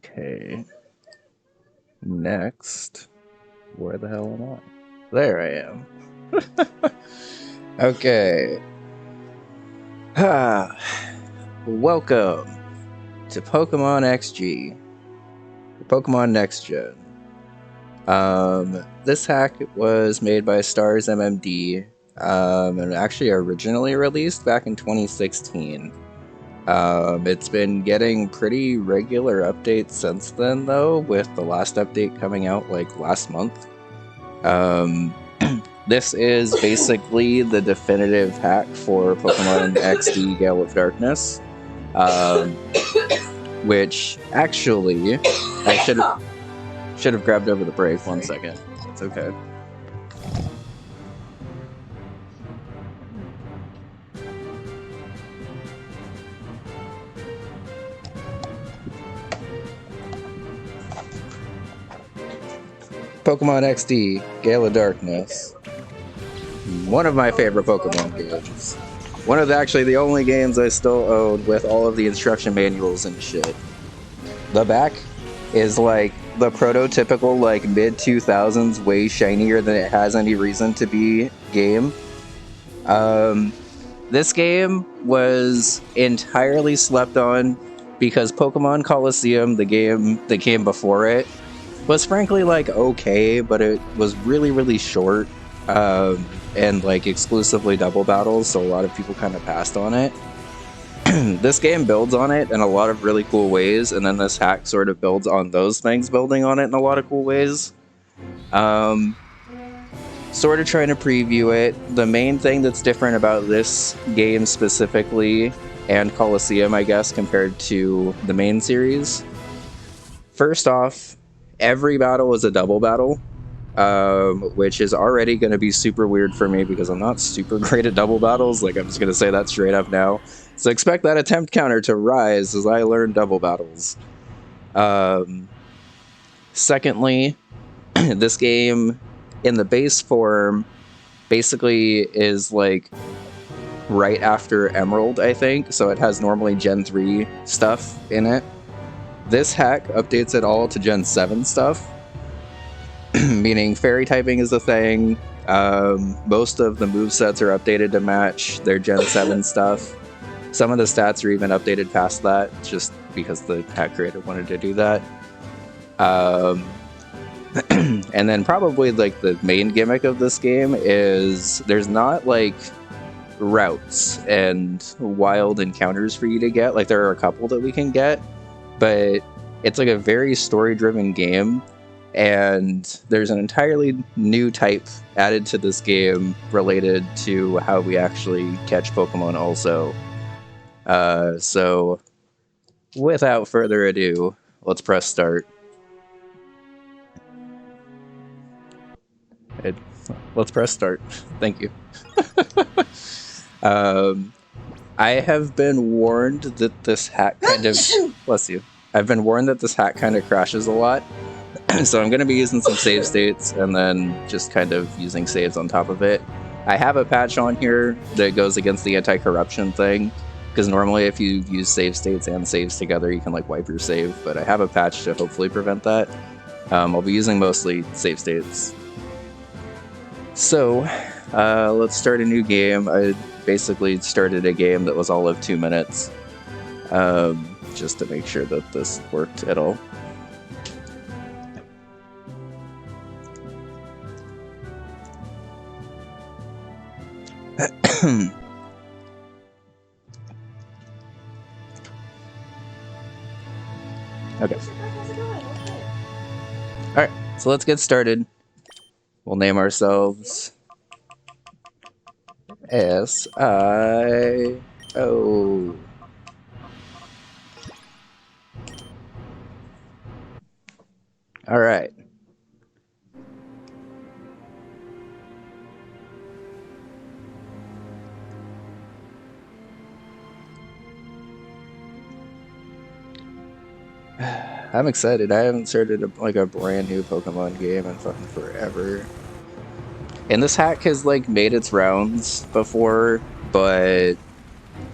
Okay. Next. Where the hell am I? There I am. Okay. Welcome to Pokemon XG. Pokemon Next Gen. This hack was made by Stars MMD, and actually originally released back in 2016. It's been getting pretty regular updates since then, though, with the last update coming out like last month. This is basically the definitive hack for Pokemon XD Gale of Darkness, which actually I should have grabbed over the break. 1 second. It's okay. Pokemon XD Gale of Darkness. One of my favorite Pokemon games. One of actually the only games I still own with all of the instruction manuals and shit. The back is like the prototypical like mid-2000s way shinier than it has any reason to be game. This game was entirely slept on because Pokemon Coliseum, the game that came before it, was frankly like okay, but it was really short, and like exclusively double battles, so a lot of people kind of passed on it. This game builds on it in a lot of really cool ways, and then this hack sort of builds on those things building on it in a lot of cool ways. Sort of trying to preview it. The main thing that's different about this game specifically, and Coliseum, I guess, compared to the main series. First off, every battle is a double battle, which is already going to be super weird for me because I'm not super great at double battles. Like, I'm just going to say that straight up now. So expect that attempt counter to rise as I learn double battles. Secondly, this game in the base form basically is like right after Emerald, I think. So it has normally Gen 3 stuff in it. This hack updates it all to Gen 7 stuff, meaning fairy typing is a thing. Most of the movesets are updated to match their Gen 7 stuff. Some of the stats are even updated past that, just because the hack creator wanted to do that. And then probably like the main gimmick of this game is there's not like routes and wild encounters for you to get. Like there are a couple that we can get, but it's like a very story-driven game, and there's an entirely new type added to this game related to how we actually catch Pokemon also. So without further ado, let's press start. Let's press start. Thank you. I have been warned that this hack kind of... Bless you. I've been warned that this hack kind of crashes a lot. So I'm going to be using some save states and then just kind of using saves on top of it. I have a patch on here that goes against the anti-corruption thing, because normally if you use save states and saves together, you can like wipe your save, but I have a patch to hopefully prevent that. I'll be using mostly save states. So, let's start a new game. I basically started a game that was all of 2 minutes, just to make sure that this worked at all. Okay. Alright, so let's get started. We'll name ourselves S-I-O. Alright. I'm excited. I haven't started a brand new Pokemon game in fucking forever. And this hack has like made its rounds before, but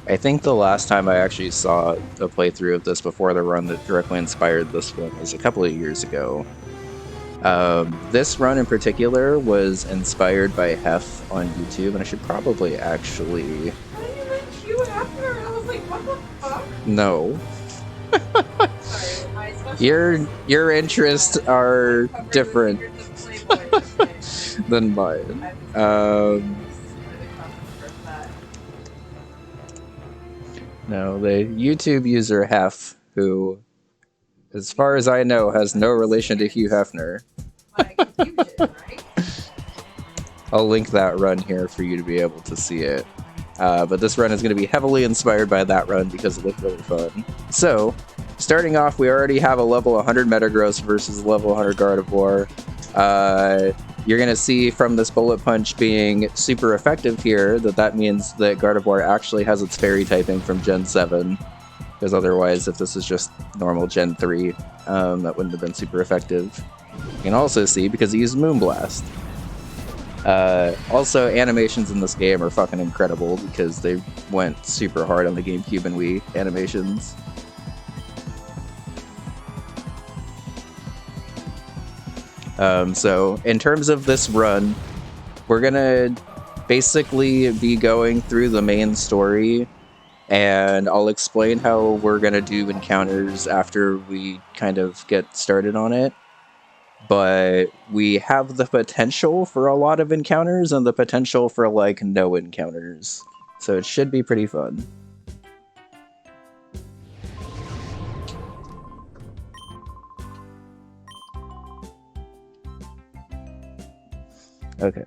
I think the last time I actually saw a playthrough of this before the run that directly inspired this one was a couple of years ago. This run in particular was inspired by Hef on YouTube, and I should probably actually... I was like, what the fuck? No. Sorry, my special Your interests are different than mine. No, the YouTube user Hef, who, as far as I know, has no relation to Hugh Hefner. I'll link that run here for you to be able to see it. But this run is going to be heavily inspired by that run because it looked really fun. So, starting off, we already have a level 100 Metagross versus level 100 Gardevoir. You're going to see from this Bullet Punch being super effective here that means that Gardevoir actually has its Fairy typing from Gen 7. Because otherwise, if this is just normal Gen 3, that wouldn't have been super effective. You can also see because he used Moonblast. Also, animations in this game are fucking incredible because they went super hard on the GameCube and Wii animations. So, in terms of this run, we're gonna basically be going through the main story, and I'll explain how we're gonna do encounters after we kind of get started on it. But we have the potential for a lot of encounters and the potential for, like, no encounters. So it should be pretty fun. Okay.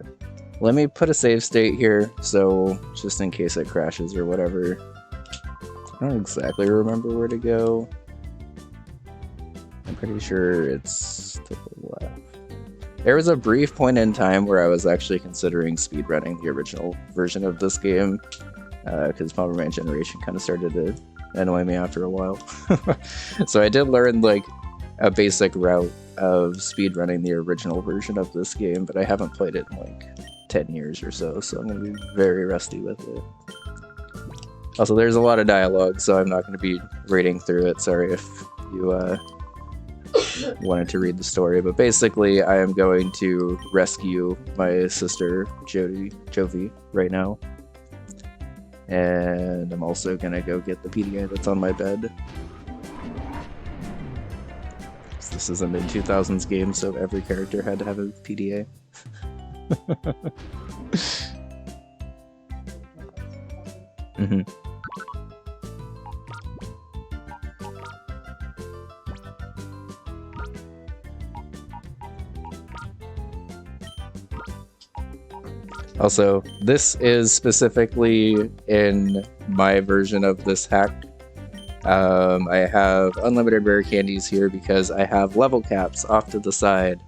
Let me put a save state here, so just in case it crashes or whatever. I don't exactly remember where to go. I'm pretty sure it's to the left. There was a brief point in time where I was actually considering speedrunning the original version of this game, because Bomberman Generation kind of started to annoy me after a while. So I did learn, like, a basic route of speedrunning the original version of this game, but I haven't played it in, like, 10 years or so I'm going to be very rusty with it. Also, there's a lot of dialogue, so I'm not going to be reading through it. Sorry if you wanted to read the story, but basically I am going to rescue my sister Jovi right now, and I'm also gonna go get the PDA that's on my bed. This is a mid-2000s game, so every character had to have a PDA. Mm-hmm. Also, this is specifically in my version of this hack. I have unlimited rare candies here because I have level caps off to the side.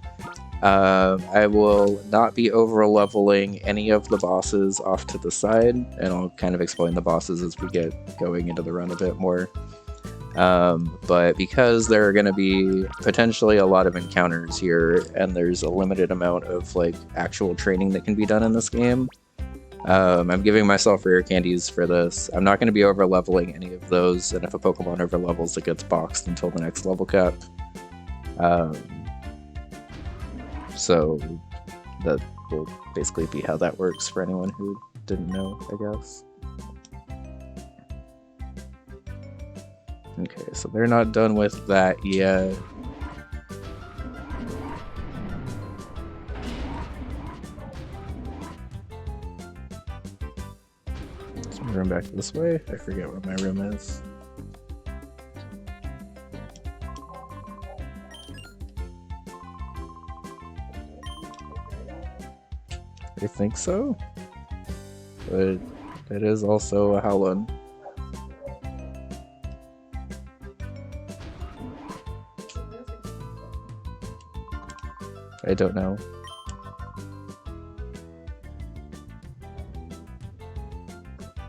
I will not be over-leveling any of the bosses off to the side, and I'll kind of explain the bosses as we get going into the run a bit more. But because there are going to be potentially a lot of encounters here, and there's a limited amount of, like, actual training that can be done in this game, I'm giving myself rare candies for this. I'm not going to be over-leveling any of those, and if a Pokemon over-levels, it gets boxed until the next level cap. So that will basically be how that works for anyone who didn't know, I guess. Okay, so they're not done with that yet. Is my room back this way? I forget where my room is. I think so, but it is also a Howlin. I don't know.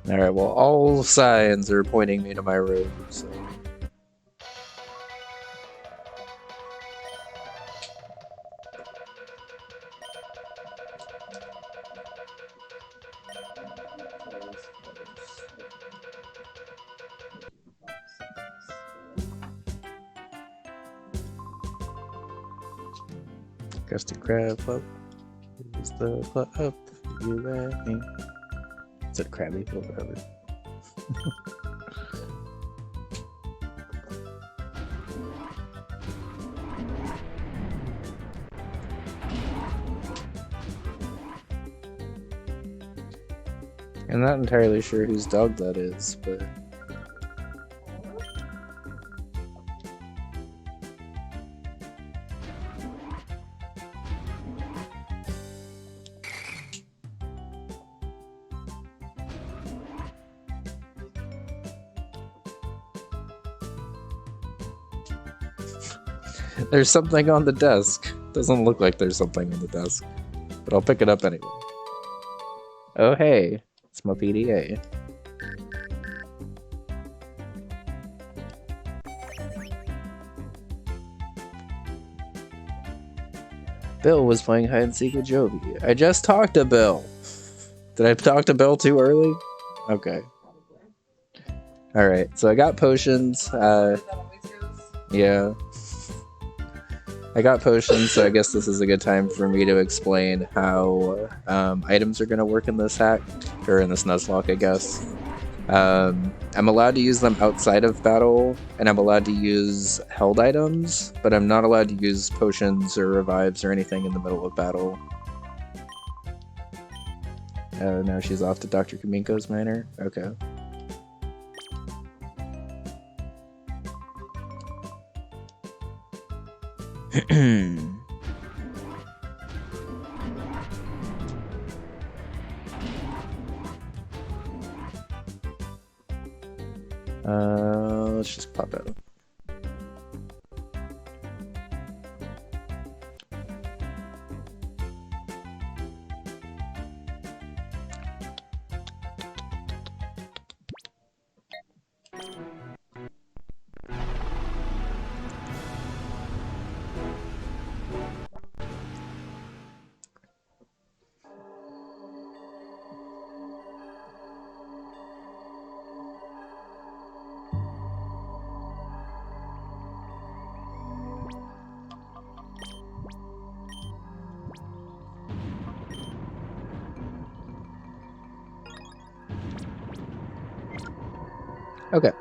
Alright, well, all signs are pointing me to my room, so... Krusty Krab up. Here's the club up. You and me. Is it Krabby? Whatever. I'm not entirely sure whose dog that is, but... There's something on the desk. Doesn't look like there's something on the desk, but I'll pick it up anyway. Oh hey, it's my PDA. Bill was playing hide and seek with Jovi. I just talked to Bill. Did I talk to Bill too early? Okay. Alright, so I got potions. Yeah. I got potions, so I guess this is a good time for me to explain how items are going to work in this hack, or in this Nuzlocke, I guess. I'm allowed to use them outside of battle, and I'm allowed to use held items, but I'm not allowed to use potions or revives or anything in the middle of battle. Oh, now she's off to Dr. Kaminko's manor? Okay. Let's just pop out. Okay.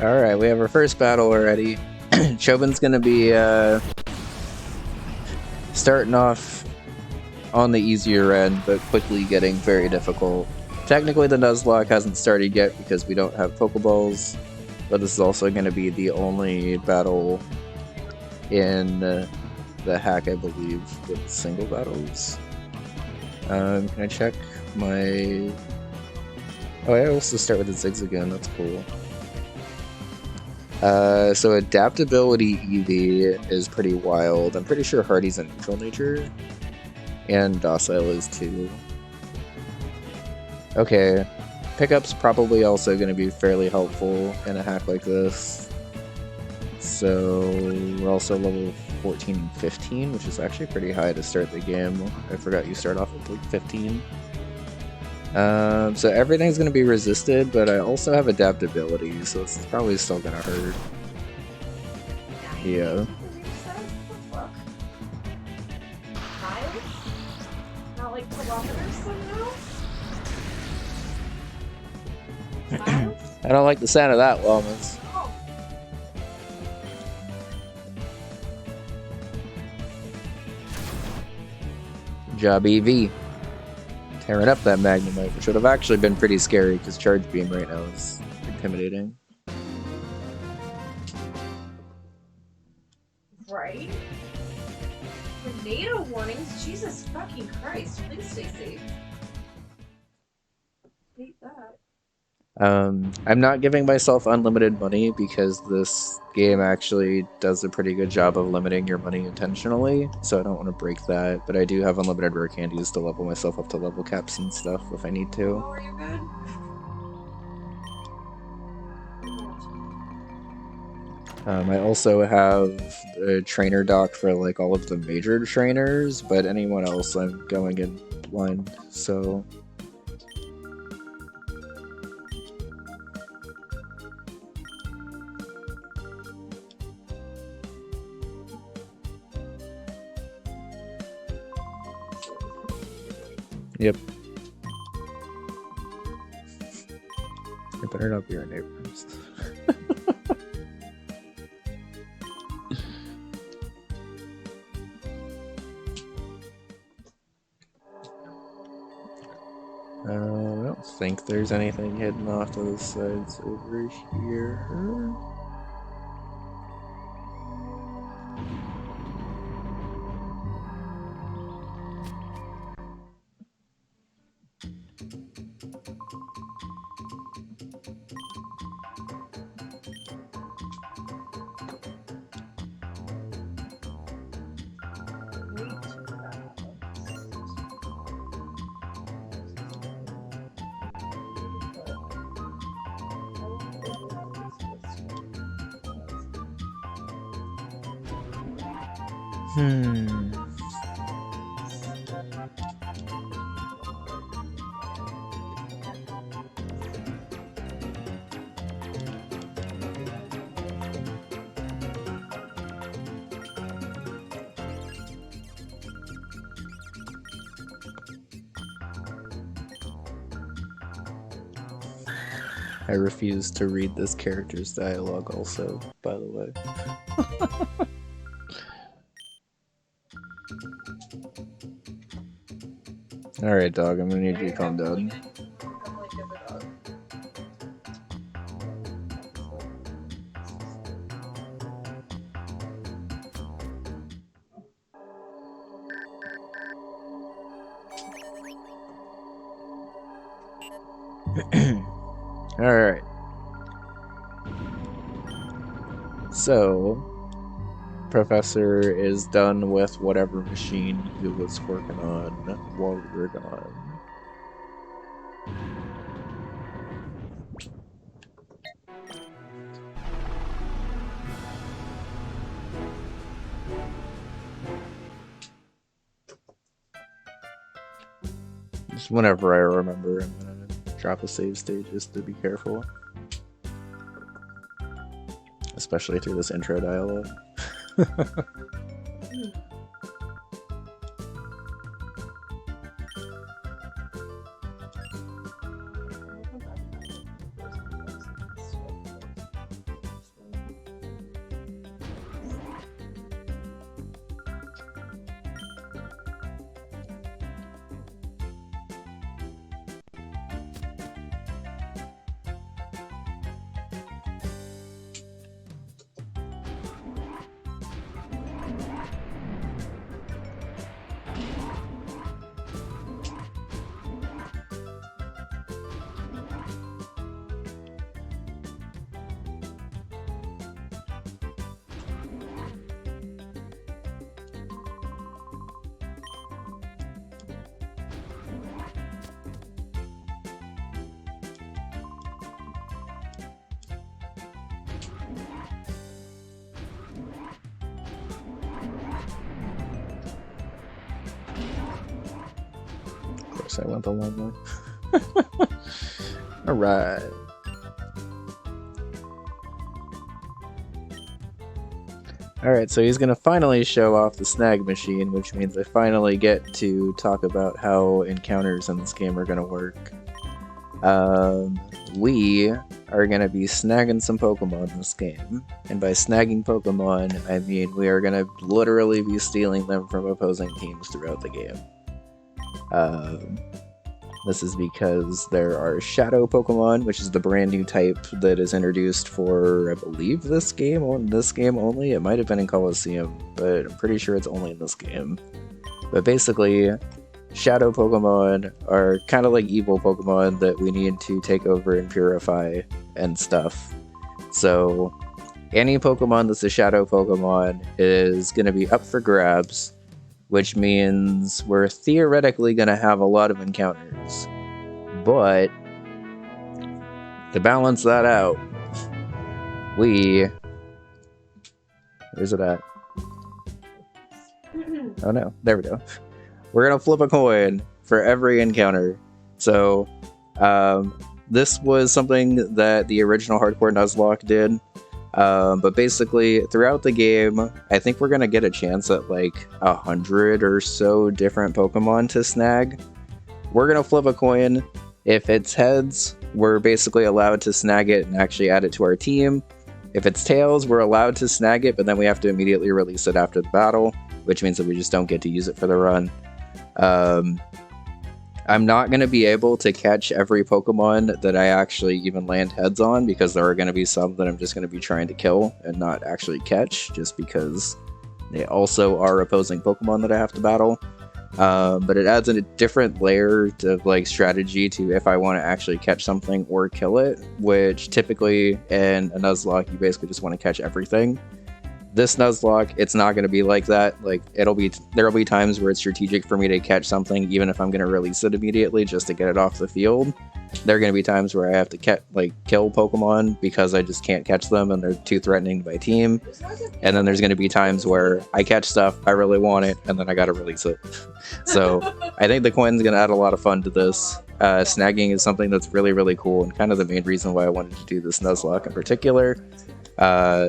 Alright, we have our first battle already. Chobin's gonna be starting off on the easier end, but quickly getting very difficult. Technically the Nuzlocke hasn't started yet because we don't have Pokeballs, but this is also going to be the only battle in the hack, I believe, with single battles. Can I check my... Oh, I also start with the Zigzagoon, that's cool. So adaptability EV is pretty wild. I'm pretty sure Hardy's a neutral nature. And Docile is too. Okay. Pickup's probably also going to be fairly helpful in a hack like this. So we're also level 14 and 15, which is actually pretty high to start the game. I forgot you start off with like 15. So everything's going to be resisted, but I also have adaptability, so it's probably still going to hurt. Yeah. Not like kilometers somehow? I don't like the sound of that, Llamas. Oh. Good job, EV. Tearing up that Magnemite, which would have actually been pretty scary because Charge Beam right now is intimidating. Right? Tornado warnings? Jesus fucking Christ, please stay safe. Hate that. I'm not giving myself unlimited money because this game actually does a pretty good job of limiting your money intentionally, so I don't want to break that, but I do have unlimited rare candies to level myself up to level caps and stuff if I need to. Oh, are you good? I also have a trainer doc for like all of the major trainers, but anyone else I'm going in blind, so... Yep. It better not be our neighbors. I don't think there's anything hidden off to the sides over here. I refuse to read this character's dialogue also, by the way. Alright, dog, I'm gonna need you to calm down. Alright. So, Professor is done with whatever machine he was working on while we were gone. Just whenever I remember, I'm gonna drop a save state just to be careful. Especially through this intro dialogue. I went the long way. Alright. Alright, so he's gonna finally show off the snag machine, which means I finally get to talk about how encounters in this game are gonna work. We are gonna be snagging some Pokemon in this game. And by snagging Pokemon, I mean we are gonna literally be stealing them from opposing teams throughout the game. This is because there are Shadow Pokemon, which is the brand new type that is introduced for, I believe, this game only. It might have been in Colosseum, but I'm pretty sure it's only in this game. But basically, Shadow Pokemon are kind of like evil Pokemon that we need to take over and purify and stuff. So, any Pokemon that's a Shadow Pokemon is going to be up for grabs, which means we're theoretically going to have a lot of encounters. But, to balance that out, we Where's it at? Oh no, there we go. We're gonna flip a coin for every encounter. So, this was something that the original Hardcore Nuzlocke did. But basically, throughout the game, I think we're gonna get a chance at like 100 or so different Pokemon to snag. We're gonna flip a coin. If it's heads, we're basically allowed to snag it and actually add it to our team. If it's tails, we're allowed to snag it, but then we have to immediately release it after the battle, which means that we just don't get to use it for the run. I'm not going to be able to catch every Pokemon that I actually even land heads on, because there are going to be some that I'm just going to be trying to kill and not actually catch, just because they also are opposing Pokemon that I have to battle. But it adds a different layer of like strategy to if I want to actually catch something or kill it, which typically in a Nuzlocke you basically just want to catch everything. This Nuzlocke, it's not going to be like that. Like there'll be times where it's strategic for me to catch something even if I'm going to release it immediately just to get it off the field. There are going to be times where I have to kill Pokemon because I just can't catch them and they're too threatening to my team. And then there's going to be times where I catch stuff, I really want it, and then I got to release it. So I think the coin's going to add a lot of fun to this. Snagging is something that's really, really cool and kind of the main reason why I wanted to do this Nuzlocke in particular.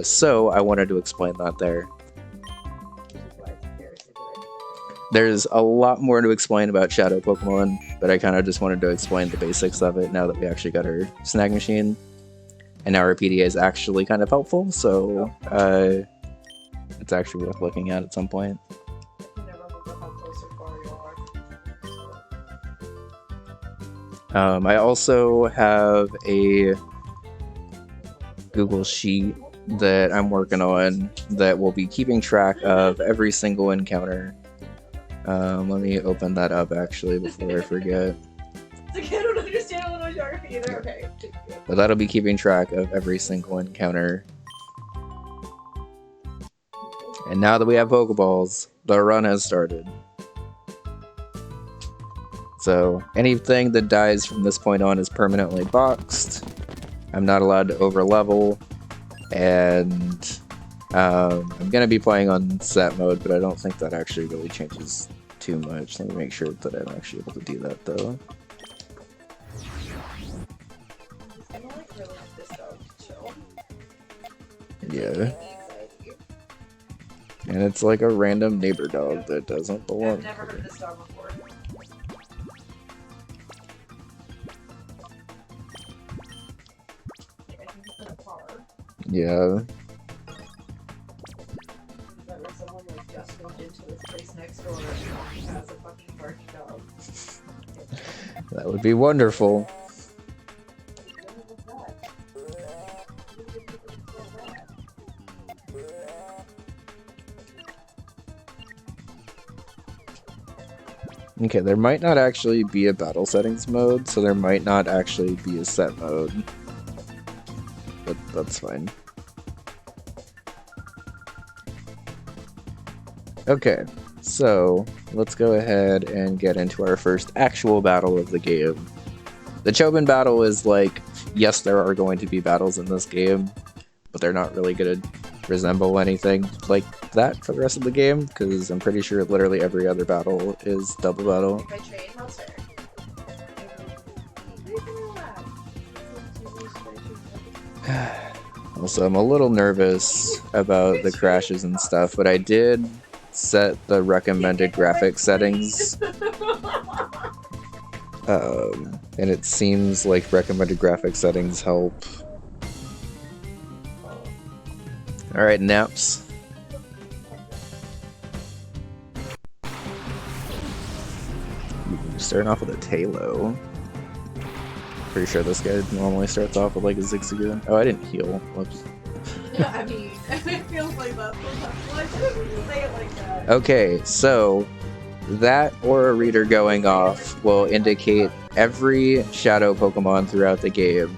So I wanted to explain that there. There's a lot more to explain about Shadow Pokemon, but I kind of just wanted to explain the basics of it now that we actually got our snag machine. And now our PDA is actually kind of helpful, so it's actually worth looking at some point. I also have a Google Sheet that I'm working on that will be keeping track of every single encounter. Let me open that up actually before I forget. I don't understand Illinois geography either. Okay. But that'll be keeping track of every single encounter. And now that we have Pokeballs, the run has started. So anything that dies from this point on is permanently boxed. I'm not allowed to overlevel, and I'm going to be playing on set mode, but I don't think that actually really changes too much. Let me make sure that I'm actually able to do that, though. Yeah. And it's like a random neighbor dog that doesn't belong. I've never heard of this dog before. Yeah. Someone like just moved into this place next door and has a fucking barking dog. That would be wonderful. Okay, there might not actually be a battle settings mode, so there might not actually be a set mode. But that's fine. Okay, so let's go ahead and get into our first actual battle of the game. The Chobin battle is like, yes, there are going to be battles in this game, but they're not really going to resemble anything like that for the rest of the game, because I'm pretty sure literally every other battle is double battle. If I train, I'll start. Also, I'm a little nervous about the crashes and stuff, but I did set the recommended graphic settings. And it seems like recommended graphic settings help. Alright, Naps. Starting off with a Talo. Pretty sure this guy normally starts off with like a Zigzagoon. Oh, I didn't heal. Whoops. I mean, it feels like that sometimes. Well, I shouldn't say it like that. Okay, so that aura reader going off will indicate every shadow Pokemon throughout the game.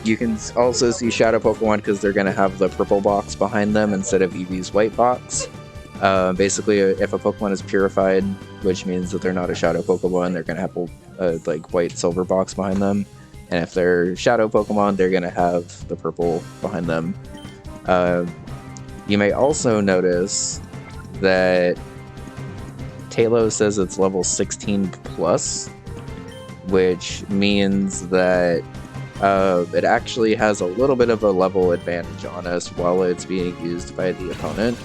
You can also see shadow Pokemon because they're going to have the purple box behind them instead of Eevee's white box. Basically, if a Pokemon is purified, which means that they're not a shadow Pokemon, they're going to have a like white silver box behind them. And if they're shadow Pokemon, they're going to have the purple behind them. You may also notice that Talos says it's level 16 plus, which means that it actually has a little bit of a level advantage on us while it's being used by the opponent.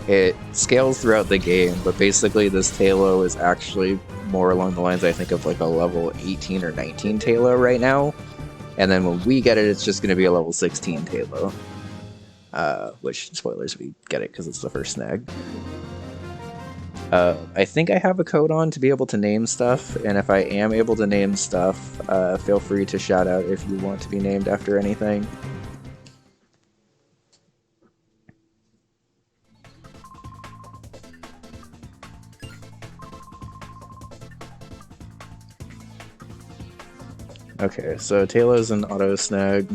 It scales throughout the game, but basically this Talo is actually more along the lines, I think, of like a level 18 or 19 Talo right now. And then when we get it, it's just going to be a level 16 Talo. Which, spoilers, we get it because it's the first snag. I think I have a code on to be able to name stuff, and if I am able to name stuff, feel free to shout out if you want to be named after anything. Okay, so Talo's an auto snag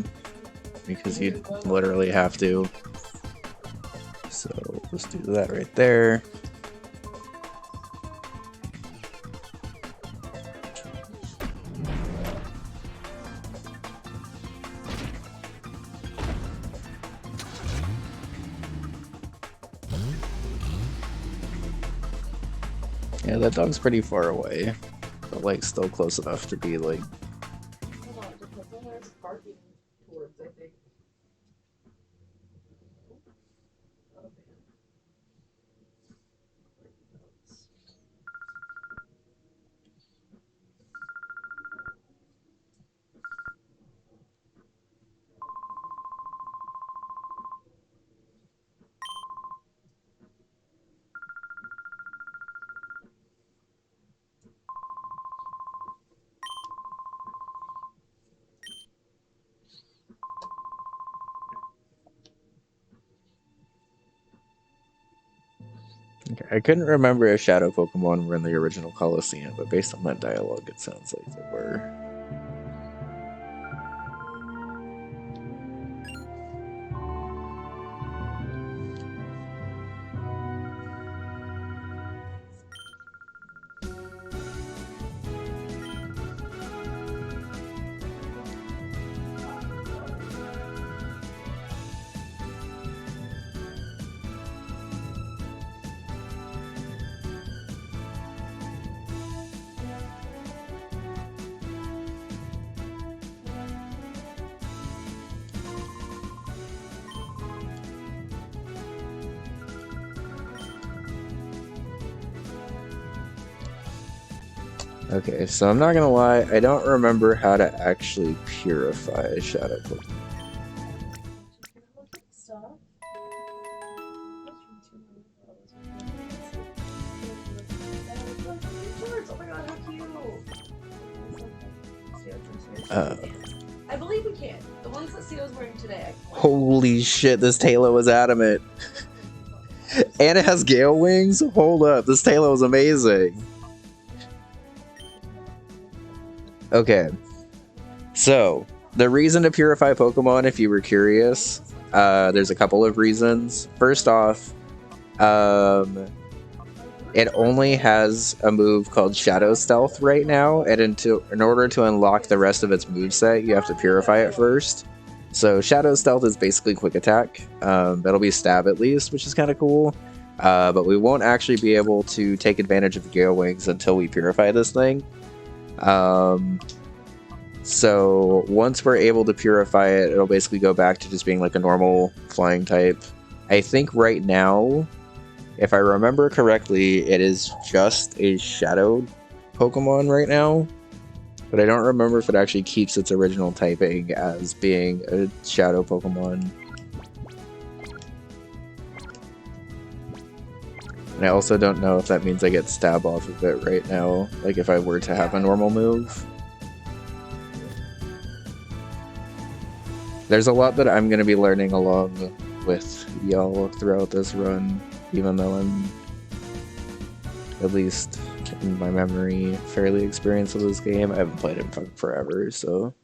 because you literally have to. So let's do that right there. Yeah, that dog's pretty far away, but like still close enough to be like. Hold on, it depends on where it's parking towards, I think. Oh, man. Okay, I couldn't remember if Shadow Pokemon were in the original Colosseum, but based on that dialogue, it sounds like they were. Okay, so I'm not gonna lie, I don't remember how to actually purify Shadow Pokemon. Stuff. Oh my god, how cute! I believe we can. The ones that Ceo's wearing today. Holy shit, this Talo is adamant. And it has Gale Wings? Hold up, this Talo is amazing. Okay, so the reason to purify Pokemon, if you were curious, there's a couple of reasons. First off, it only has a move called Shadow Stealth right now, and in order to unlock the rest of its moveset, you have to purify it first. So Shadow Stealth is basically quick attack. That'll be stab at least, which is kind of cool. But we won't actually be able to take advantage of Gale Wings until we purify this thing. So once we're able to purify it, it'll basically go back to just being like a normal flying type. I think right now, if I remember correctly, it is just a shadow Pokemon right now, but I don't remember if it actually keeps its original typing as being a shadow Pokemon. And I also don't know if that means I get stab off of it right now, like if I were to have a normal move. There's a lot that I'm going to be learning along with y'all throughout this run, even though I'm, at least in my memory, fairly experienced with this game. I haven't played it in forever, so...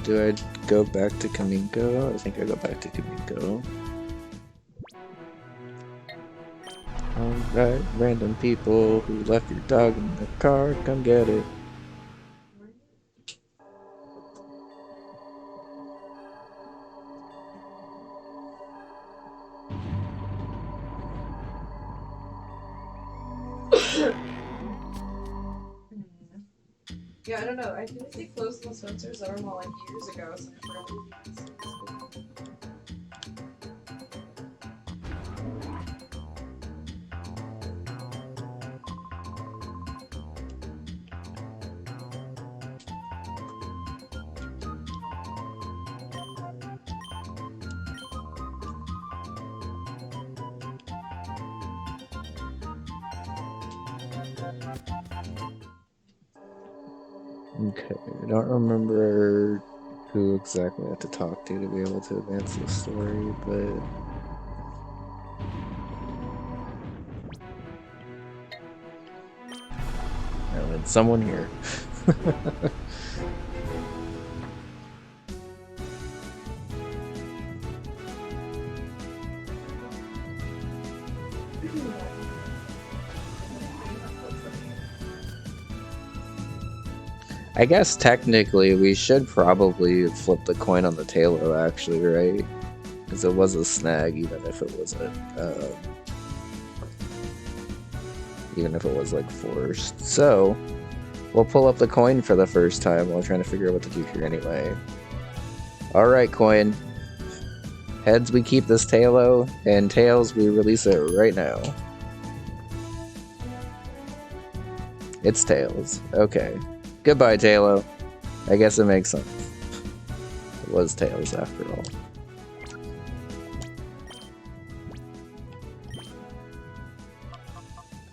Do I go back to Kamiko? I think I go back to Kamiko. Alright, random people who left your dog in the car, come get it. Yeah, I don't know. I think they closed the Spencer's Arm like years ago, so I forgot what it is. Okay, I don't remember who exactly I have to talk to be able to advance the story, but... Oh, it's someone here. I guess technically we should probably flip the coin on the Tailo, actually, right? Because it was a snag, even if it wasn't, even if it was like forced. So we'll pull up the coin for the first time while trying to figure out what to do here anyway. Alright, coin. Heads, we keep this Tailo, and tails, we release it right now. It's tails. Okay. Goodbye, Tailo. I guess it makes sense. It was tails after all.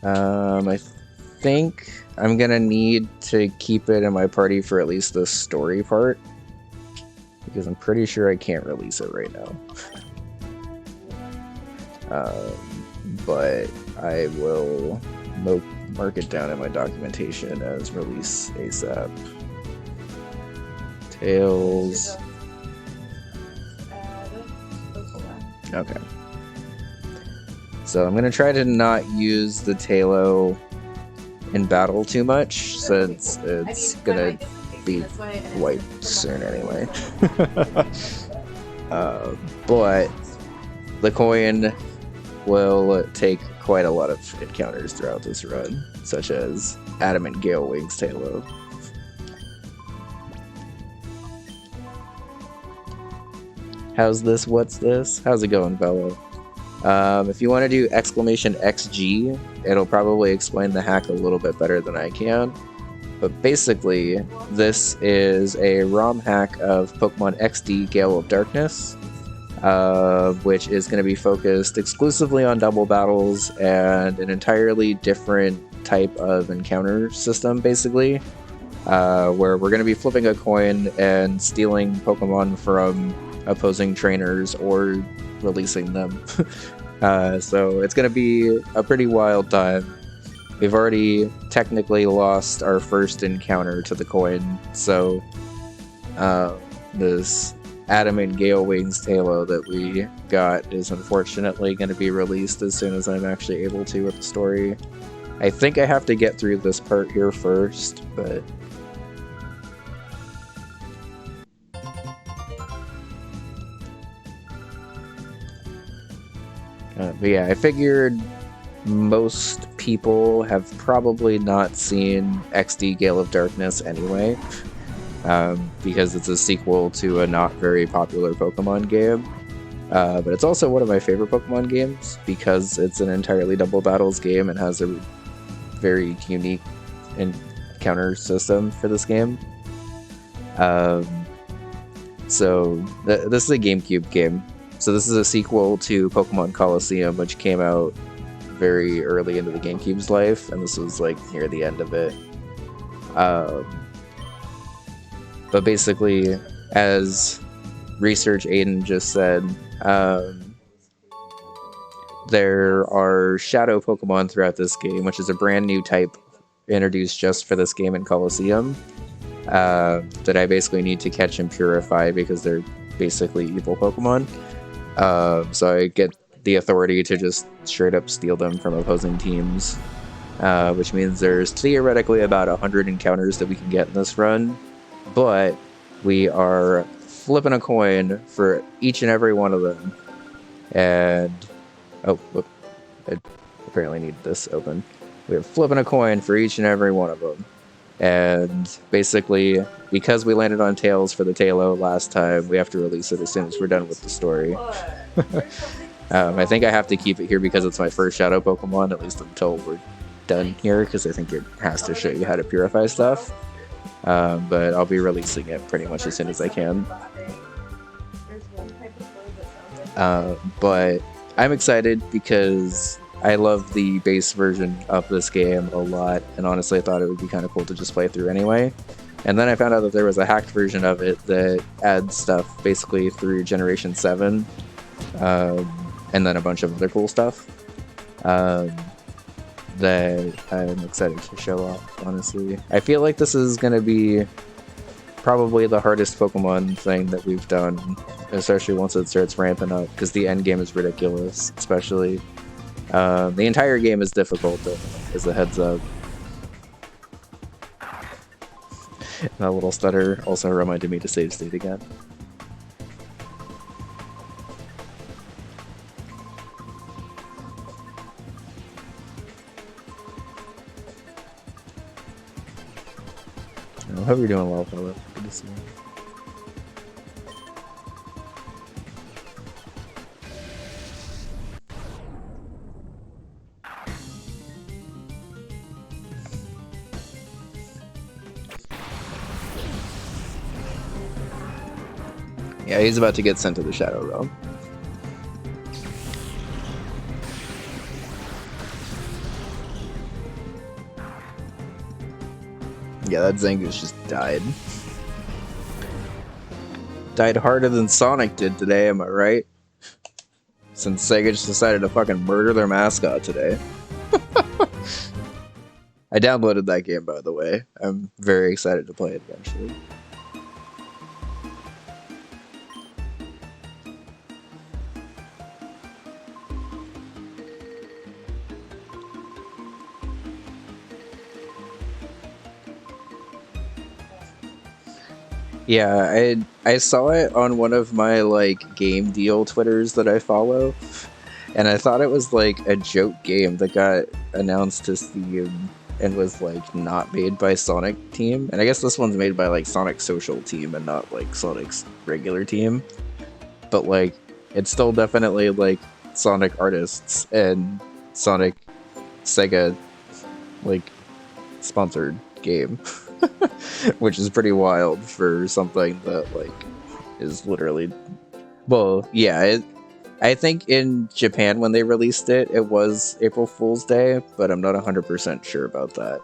I think I'm gonna need to keep it in my party for at least the story part, because I'm pretty sure I can't release it right now. But I will mark it down in my documentation as release ASAP. Tails. Okay. So I'm gonna try to not use the Tailo in battle too much, since it's gonna be wiped soon anyway. But the coin will take quite a lot of encounters throughout this run, such as Adamant Gale Wings Tailo. How's this? What's this? How's it going, Velo? If you want to do exclamation XG, it'll probably explain the hack a little bit better than I can. But basically, this is a ROM hack of Pokemon XD Gale of Darkness, which is going to be focused exclusively on double battles and an entirely different type of encounter system, basically, where we're going to be flipping a coin and stealing Pokemon from opposing trainers or releasing them. So it's going to be a pretty wild time. We've already technically lost our first encounter to the coin, so this Adamant Gale Wings Tailo that we got is unfortunately going to be released as soon as I'm actually able to with the story. I think I have to get through this part here first, but... but yeah, I figured most people have probably not seen XD Gale of Darkness anyway, because it's a sequel to a not very popular Pokemon game. But it's also one of my favorite Pokemon games because it's an entirely double battles game and has a very unique encounter system for this game. So this is a GameCube game. So this is a sequel to Pokemon Colosseum, which came out very early into the GameCube's life, and this was like near the end of it. But basically, as Research Aiden just said, there are Shadow Pokemon throughout this game, which is a brand new type introduced just for this game in Colosseum. that I basically need to catch and purify because they're basically evil Pokemon. So I get the authority to just straight up steal them from opposing teams, which means there's theoretically about 100 encounters that we can get in this run, but we are flipping a coin for each and every one of them. And oh, whoop, I apparently need this open. We're flipping a coin for each and every one of them. And basically, because we landed on Tails for the Tailo last time, we have to release it as soon as we're done with the story. I think I have to keep it here because it's my first Shadow Pokemon, at least until we're done here, because I think it has to show you how to purify stuff. But I'll be releasing it pretty much as soon as I can. But I'm excited because I love the base version of this game a lot, and honestly I thought it would be kind of cool to just play through anyway. And then I found out that there was a hacked version of it that adds stuff basically through Generation 7, and then a bunch of other cool stuff that I'm excited to show off, honestly. I feel like this is going to be probably the hardest Pokemon thing that we've done, especially once it starts ramping up, because the end game is ridiculous, especially. The entire game is difficult, as a heads up. That little stutter also reminded me to save state again. I hope you're doing well, fella. Good to see you. Yeah, he's about to get sent to the Shadow Realm. Yeah, that Zangoose just died. Died harder than Sonic did today, am I right? Since Sega just decided to fucking murder their mascot today. I downloaded that game, by the way. I'm very excited to play it eventually. Yeah, I saw it on one of my like game deal Twitters that I follow, and I thought it was like a joke game that got announced to Steam and was like not made by Sonic Team. And I guess this one's made by like Sonic Social Team and not like Sonic's regular team. But like it's still definitely like Sonic artists and Sonic Sega like sponsored game. Which is pretty wild for something that like is literally, well, yeah, I think in Japan when they released it, it was April Fool's Day, but I'm not 100% sure about that.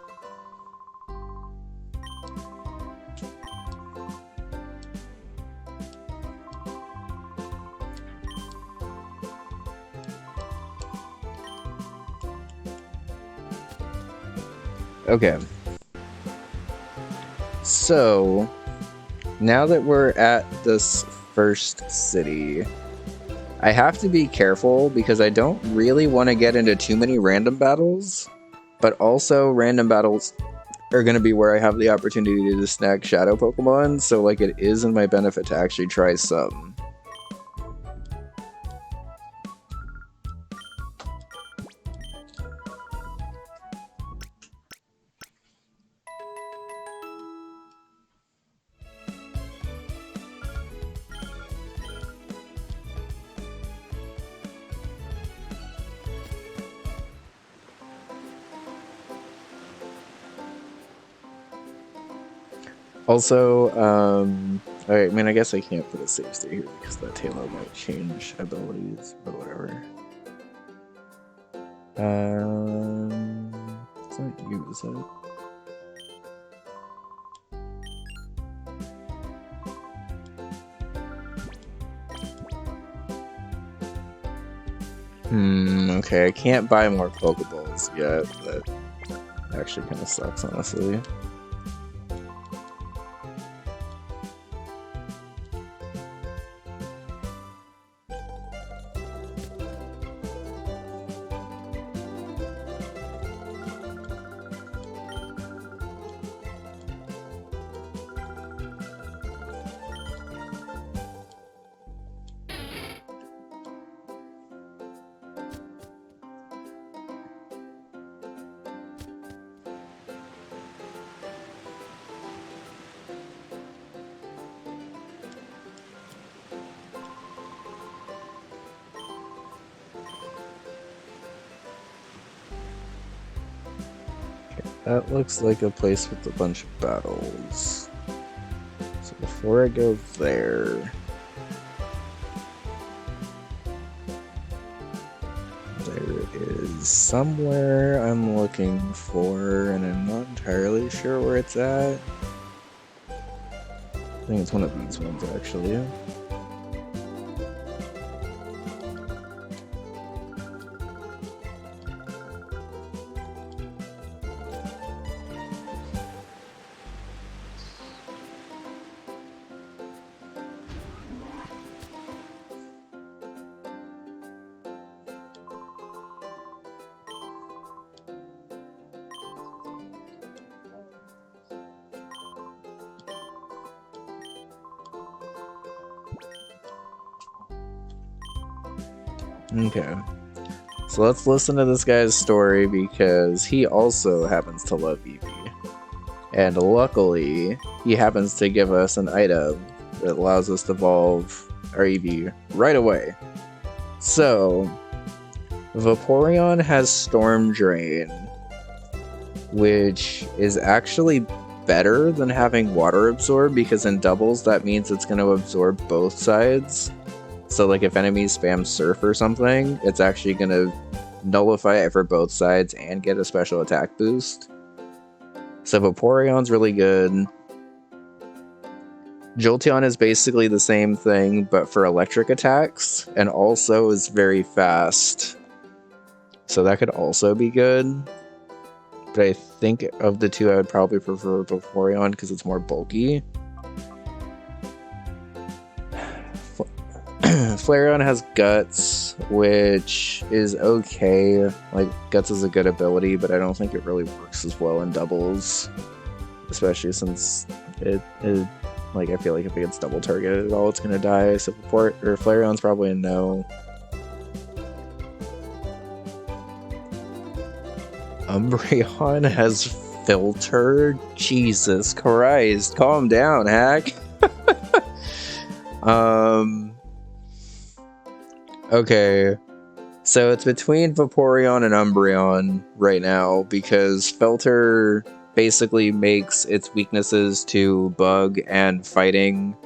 Okay. So, now that we're at this first city, I have to be careful because I don't really want to get into too many random battles, but also random battles are going to be where I have the opportunity to snag Shadow Pokemon, so like it is in my benefit to actually try some. Also, I mean, I guess I can't put a save state here because that Tailo might change abilities, but whatever. It's not you, is it? Okay, I can't buy more Pokeballs yet. That actually kind of sucks, honestly. That looks like a place with a bunch of battles. So before I go there... There it is. Somewhere I'm looking for, and I'm not entirely sure where it's at. I think it's one of these ones, actually. Okay. So let's listen to this guy's story because he also happens to love Eevee. And luckily, he happens to give us an item that allows us to evolve our Eevee right away. So, Vaporeon has Storm Drain, which is actually better than having Water Absorb because in doubles that means it's going to absorb both sides. So like if enemies spam Surf or something, it's actually going to nullify it for both sides and get a special attack boost. So Vaporeon's really good. Jolteon is basically the same thing, but for electric attacks, and also is very fast. So that could also be good. But I think of the two, I would probably prefer Vaporeon because it's more bulky. Flareon has Guts, which is okay. Like, Guts is a good ability, but I don't think it really works as well in doubles. Especially since it like, I feel like if it gets double targeted at all, it's gonna die. So Flareon's probably a no. Umbreon has Filter? Jesus Christ, calm down, hack. Okay, so it's between Vaporeon and Umbreon right now because Filter basically makes its weaknesses to Bug and Fighting,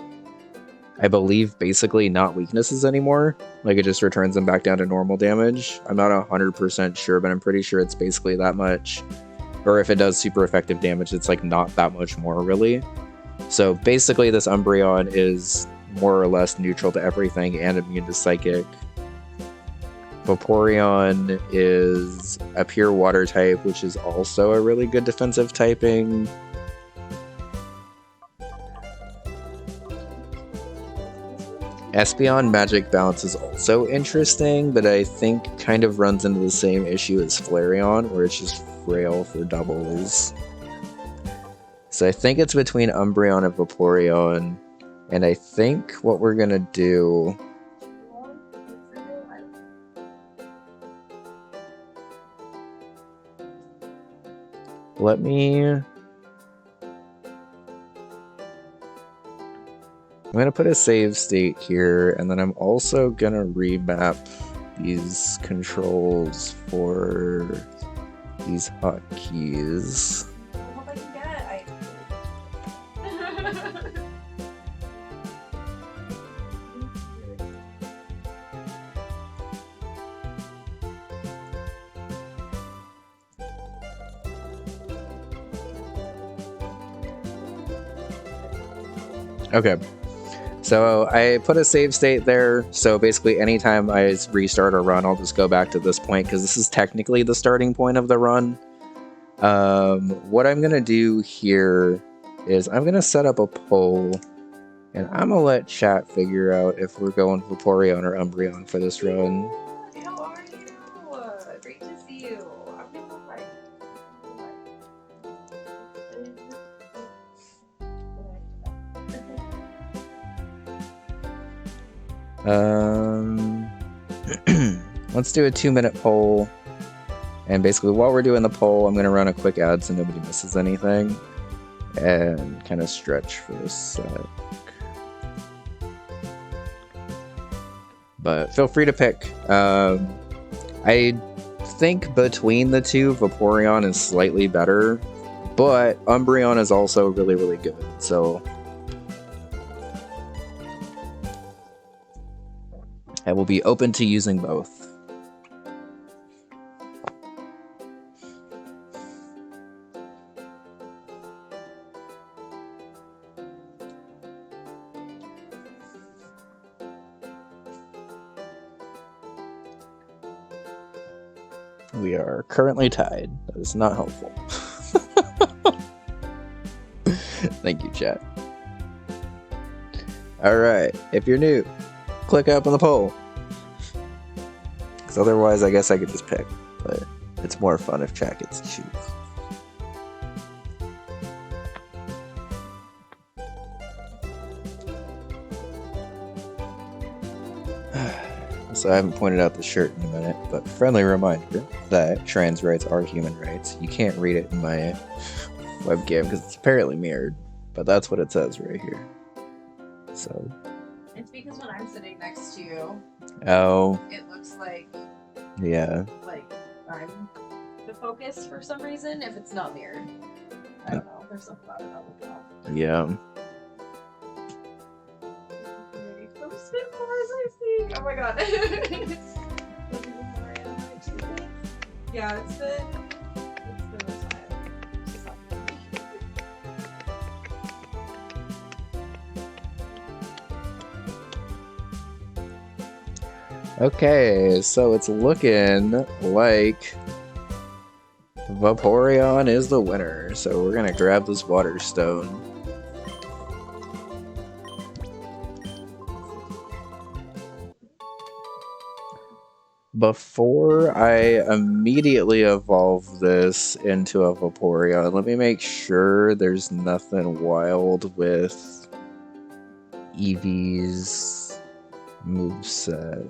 I believe, basically not weaknesses anymore. Like, it just returns them back down to normal damage. I'm not 100% sure, but I'm pretty sure it's basically that much. Or if it does super effective damage, it's like not that much more, really. So basically this Umbreon is more or less neutral to everything and immune to Psychic. Vaporeon is a pure water type, which is also a really good defensive typing. Espeon Magic Bounce is also interesting, but I think kind of runs into the same issue as Flareon, where it's just frail for doubles. So I think it's between Umbreon and Vaporeon, and I think what we're gonna do... Let me... I'm going to put a save state here, and then I'm also going to remap these controls for these hotkeys. What I can get? Okay, so I put a save state there, so basically anytime I restart a run, I'll just go back to this point, because this is technically the starting point of the run. What I'm going to do here is I'm going to set up a poll, and I'm going to let chat figure out if we're going Vaporeon or Umbreon for this run. How are you? Great to see you. I'm doing alright. Let's do a 2-minute poll. And basically, while we're doing the poll, I'm going to run a quick ad so nobody misses anything. And kind of stretch for a sec. But feel free to pick. I think between the two, Vaporeon is slightly better, but Umbreon is also really, really good. So I will be open to using both. We are currently tied. That is not helpful. Thank you, chat. Alright, if you're new, click up on the poll. Because otherwise, I guess I could just pick. But it's more fun if chat gets to choose. So I haven't pointed out the shirt in a minute, but friendly reminder that trans rights are human rights. You can't read it in my webcam because it's apparently mirrored, but that's what it says right here. So. It's because when I'm sitting next to you, oh, it looks like like I'm the focus for some reason if it's not mirrored. I don't know. There's something about it. I'll look it up. Yeah. Oh my god. Yeah, it's been a time. Okay, so it's looking like Vaporeon is the winner. So we're gonna grab this water stone. Before I immediately evolve this into a Vaporeon, let me make sure there's nothing wild with Eevee's moveset.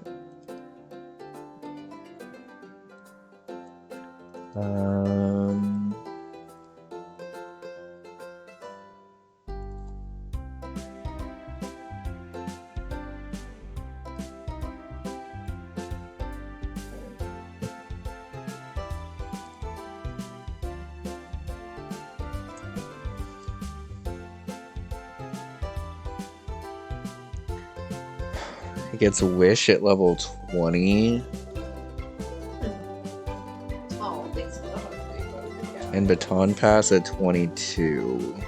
It gets Wish at level 20. Oh, thanks for the hug. Yeah. And Baton Pass at 22.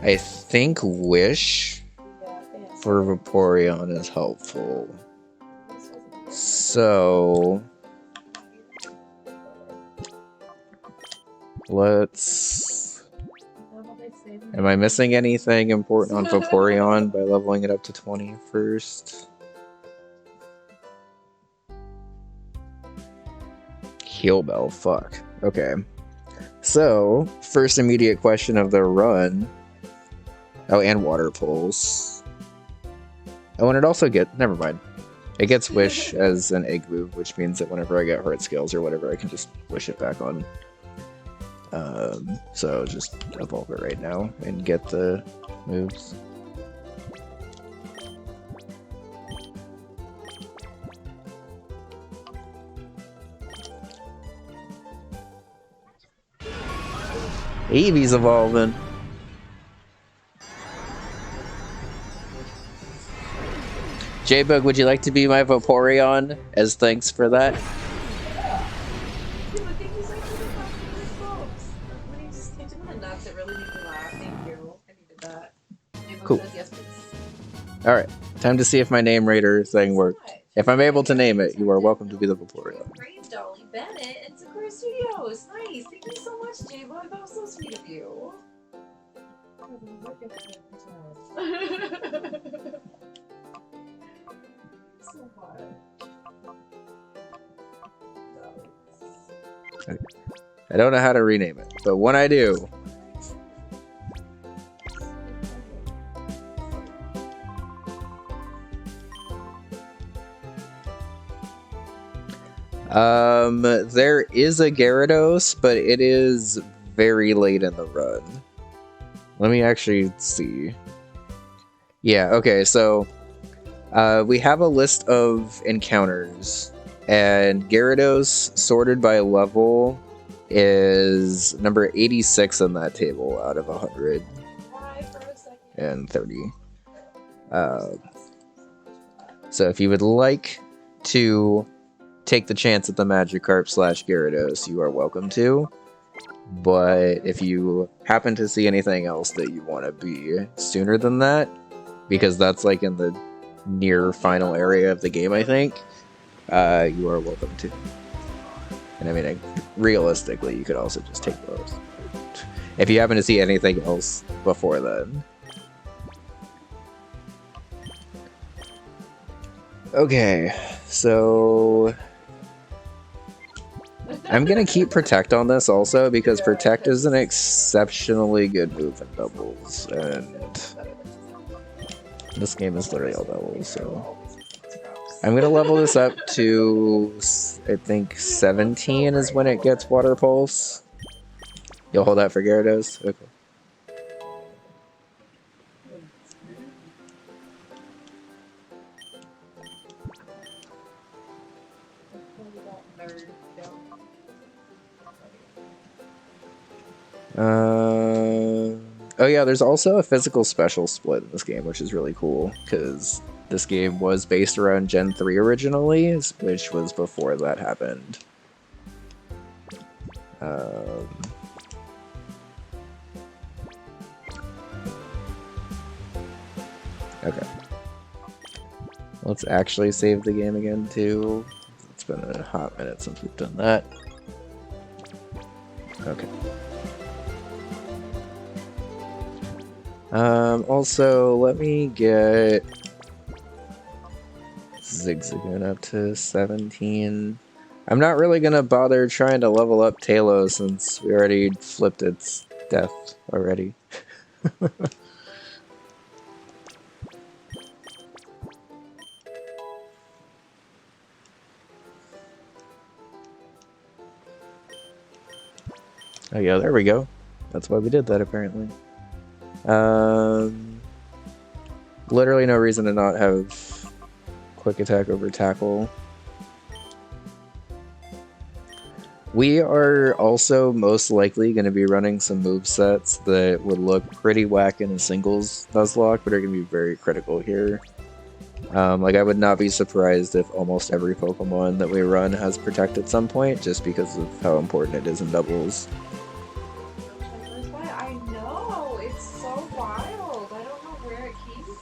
I think Wish for Vaporeon is helpful. So let's... Am I missing anything important on Vaporeon by leveling it up to 20 first? Heal Bell, fuck. Okay. So, first immediate question of the run. Oh, and Water Pulse. Oh, and it also never mind. It gets Wish as an egg move, which means that whenever I get Heart Scales or whatever, I can just wish it back on. So just evolve it right now and get the moves. Eevee's evolving. J-Bug, would you like to be my Vaporeon as thanks for that? Cool. Alright, time to see if my name raider thing worked. If I'm able to name it, you are welcome to be the Vaporeon. Brave Dolly Bennett and Sakura Studios. Nice. Thank you so much, J-Bug. That was so sweet of you. So Okay. I don't know how to rename it, but when I do, there is a Gyarados, but it is very late in the run. Let me actually see. Yeah, okay, so We have a list of encounters, and Gyarados, sorted by level, is number 86 on that table out of 130. So if you would like to take the chance at the Magikarp / Gyarados, you are welcome to. But if you happen to see anything else that you want to be sooner than that, because that's like in the near final area of the game, I think, you are welcome to. And I mean, realistically, you could also just take those. If you happen to see anything else before then. Okay, so I'm gonna keep Protect on this also, because Protect is an exceptionally good move in doubles, and this game is literally all doubles, so I'm gonna level this up to, I think, 17 is when it gets Water Pulse. You'll hold that for Gyarados? Okay. Oh yeah, there's also a physical special split in this game, which is really cool, because this game was based around Gen 3 originally, which was before that happened. Okay. Let's actually save the game again, too. It's been a hot minute since we've done that. Okay. Also, let me get Zigzagoon up to 17. I'm not really gonna bother trying to level up Talos since we already flipped its death already. Oh yeah, there we go. That's why we did that, apparently. Literally no reason to not have Quick Attack over Tackle. We are also most likely going to be running some movesets that would look pretty whack in a singles Nuzlocke, but are going to be very critical here. Like, I would not be surprised if almost every Pokemon that we run has Protect at some point, just because of how important it is in doubles. I know, it's so wild. I don't know where it came from.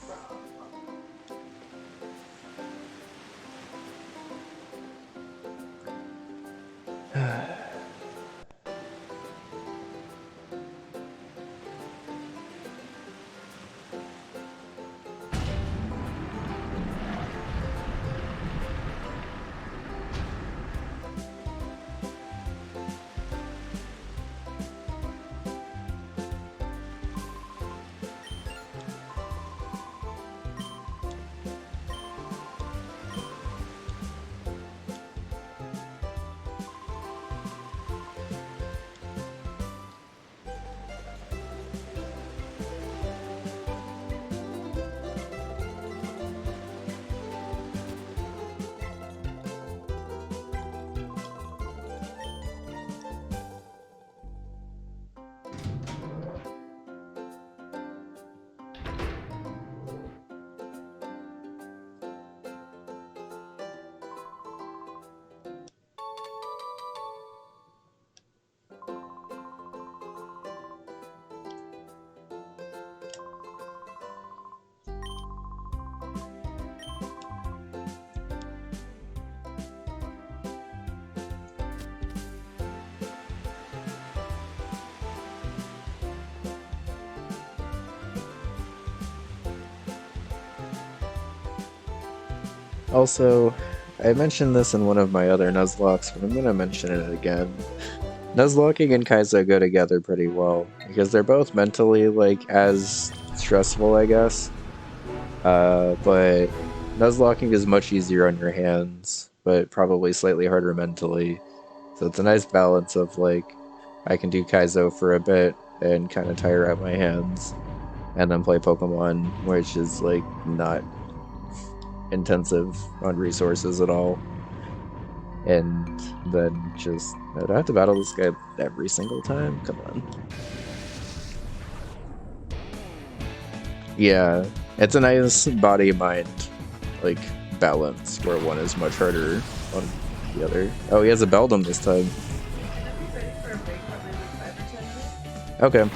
Also, I mentioned this in one of my other Nuzlocks, but I'm going to mention it again. Nuzlocking and Kaizo go together pretty well, because they're both mentally, like, as stressful, I guess. But Nuzlocking is much easier on your hands, but probably slightly harder mentally. So it's a nice balance of, like, I can do Kaizo for a bit and kind of tire out my hands, and then play Pokemon, which is, like, not intensive on resources at all. And then just, do I have to battle this guy every single time? Come on. Yeah, it's a nice body-mind, like, balance, where one is much harder on the other. Oh, he has a Beldum this time. Okay.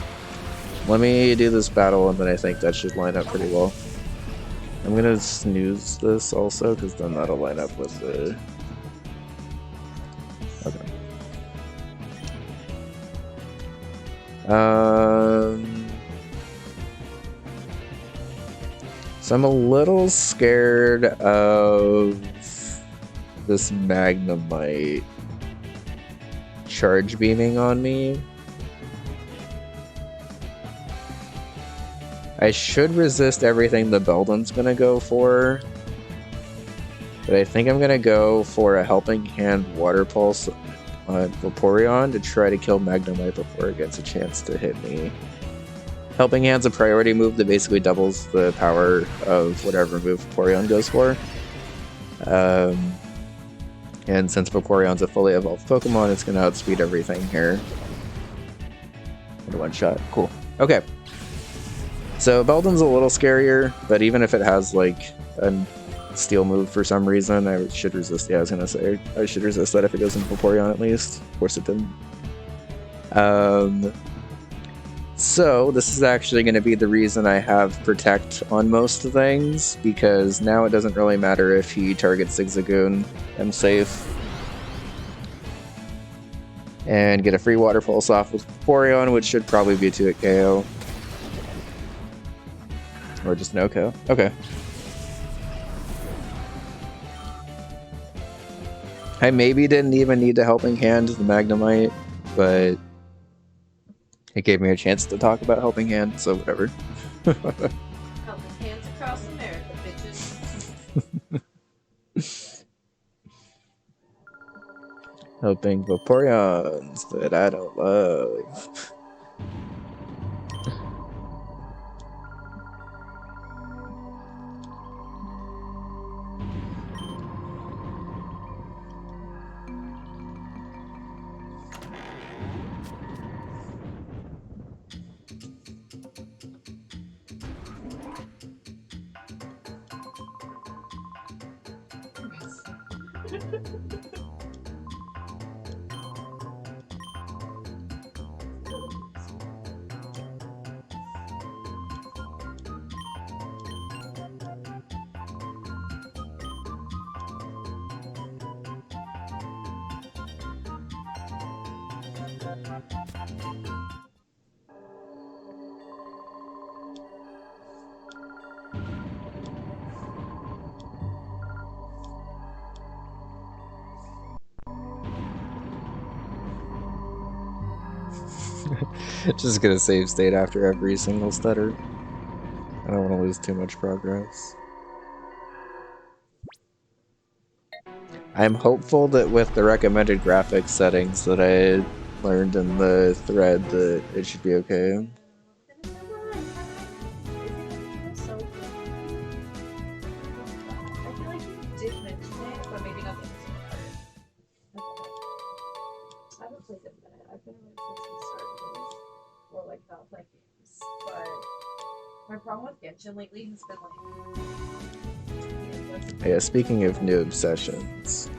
Let me do this battle, and then I think that should line up pretty well. I'm gonna snooze this also, because then that'll line up with the... Okay. So I'm a little scared of this Magnemite charge beaming on me. I should resist everything the Beldum's gonna go for, but I think I'm gonna go for a Helping Hand Water Pulse on Vaporeon to try to kill Magnemite before it gets a chance to hit me. Helping Hand's a priority move that basically doubles the power of whatever move Vaporeon goes for. And since Vaporeon's a fully evolved Pokemon, it's gonna outspeed everything here. In one shot. Cool. Okay. So Beldum's a little scarier, but even if it has like a steel move for some reason, I should resist. Yeah, I was gonna say I should resist that if it goes into Vaporeon at least. Of course it didn't. So this is actually going to be the reason I have Protect on most things, because now it doesn't really matter if he targets Zigzagoon. I'm safe. And get a free Water Pulse off with Vaporeon, which should probably be to a KO. Or just no KO. Okay. I maybe didn't even need a Helping Hand the Magnemite, but it gave me a chance to talk about Helping Hand, so whatever. Helping hands across America, bitches. Helping Vaporeons that I don't love. Just gonna save state after every single stutter. I don't want to lose too much progress. I'm hopeful that with the recommended graphics settings that I learned in the thread that it should be okay. My problem with Genshin lately has been like... Yeah, speaking of new obsessions,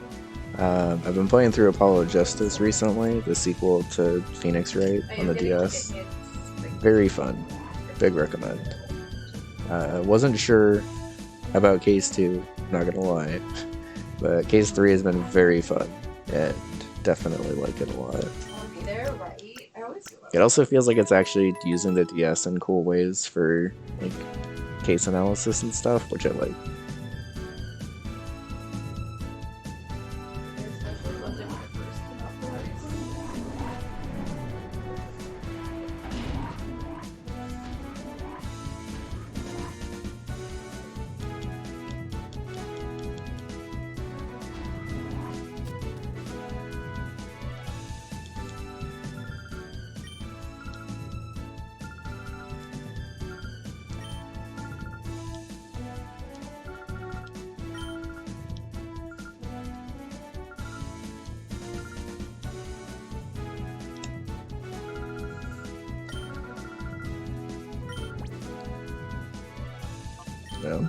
I've been playing through Apollo Justice recently, the sequel to Phoenix Wright on the DS. Very fun. Big recommend. Wasn't sure about Case 2, not gonna lie, but Case 3 has been very fun, and definitely like it a lot. It also feels like it's actually using the DS in cool ways for like case analysis and stuff, which I like. Yeah.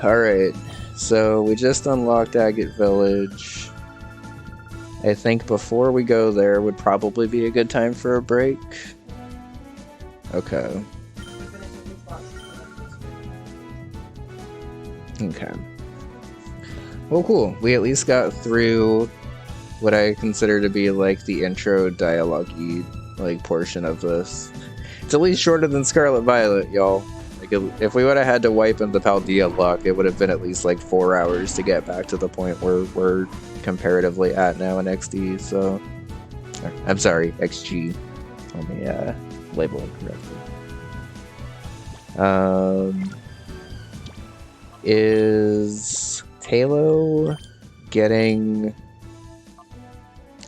Alright, so we just unlocked Agate Village. I think before we go there would probably be a good time for a break. Okay. Okay. Well, cool. We at least got through what I consider to be like the intro dialogue-y like portion of this. It's at least shorter than Scarlet Violet, y'all. Like if we would have had to wipe into Paldea luck, it would have been at least like 4 hours to get back to the point where we're comparatively at now in XD. So I'm sorry, XG. Let me label it correctly. Is Talo getting...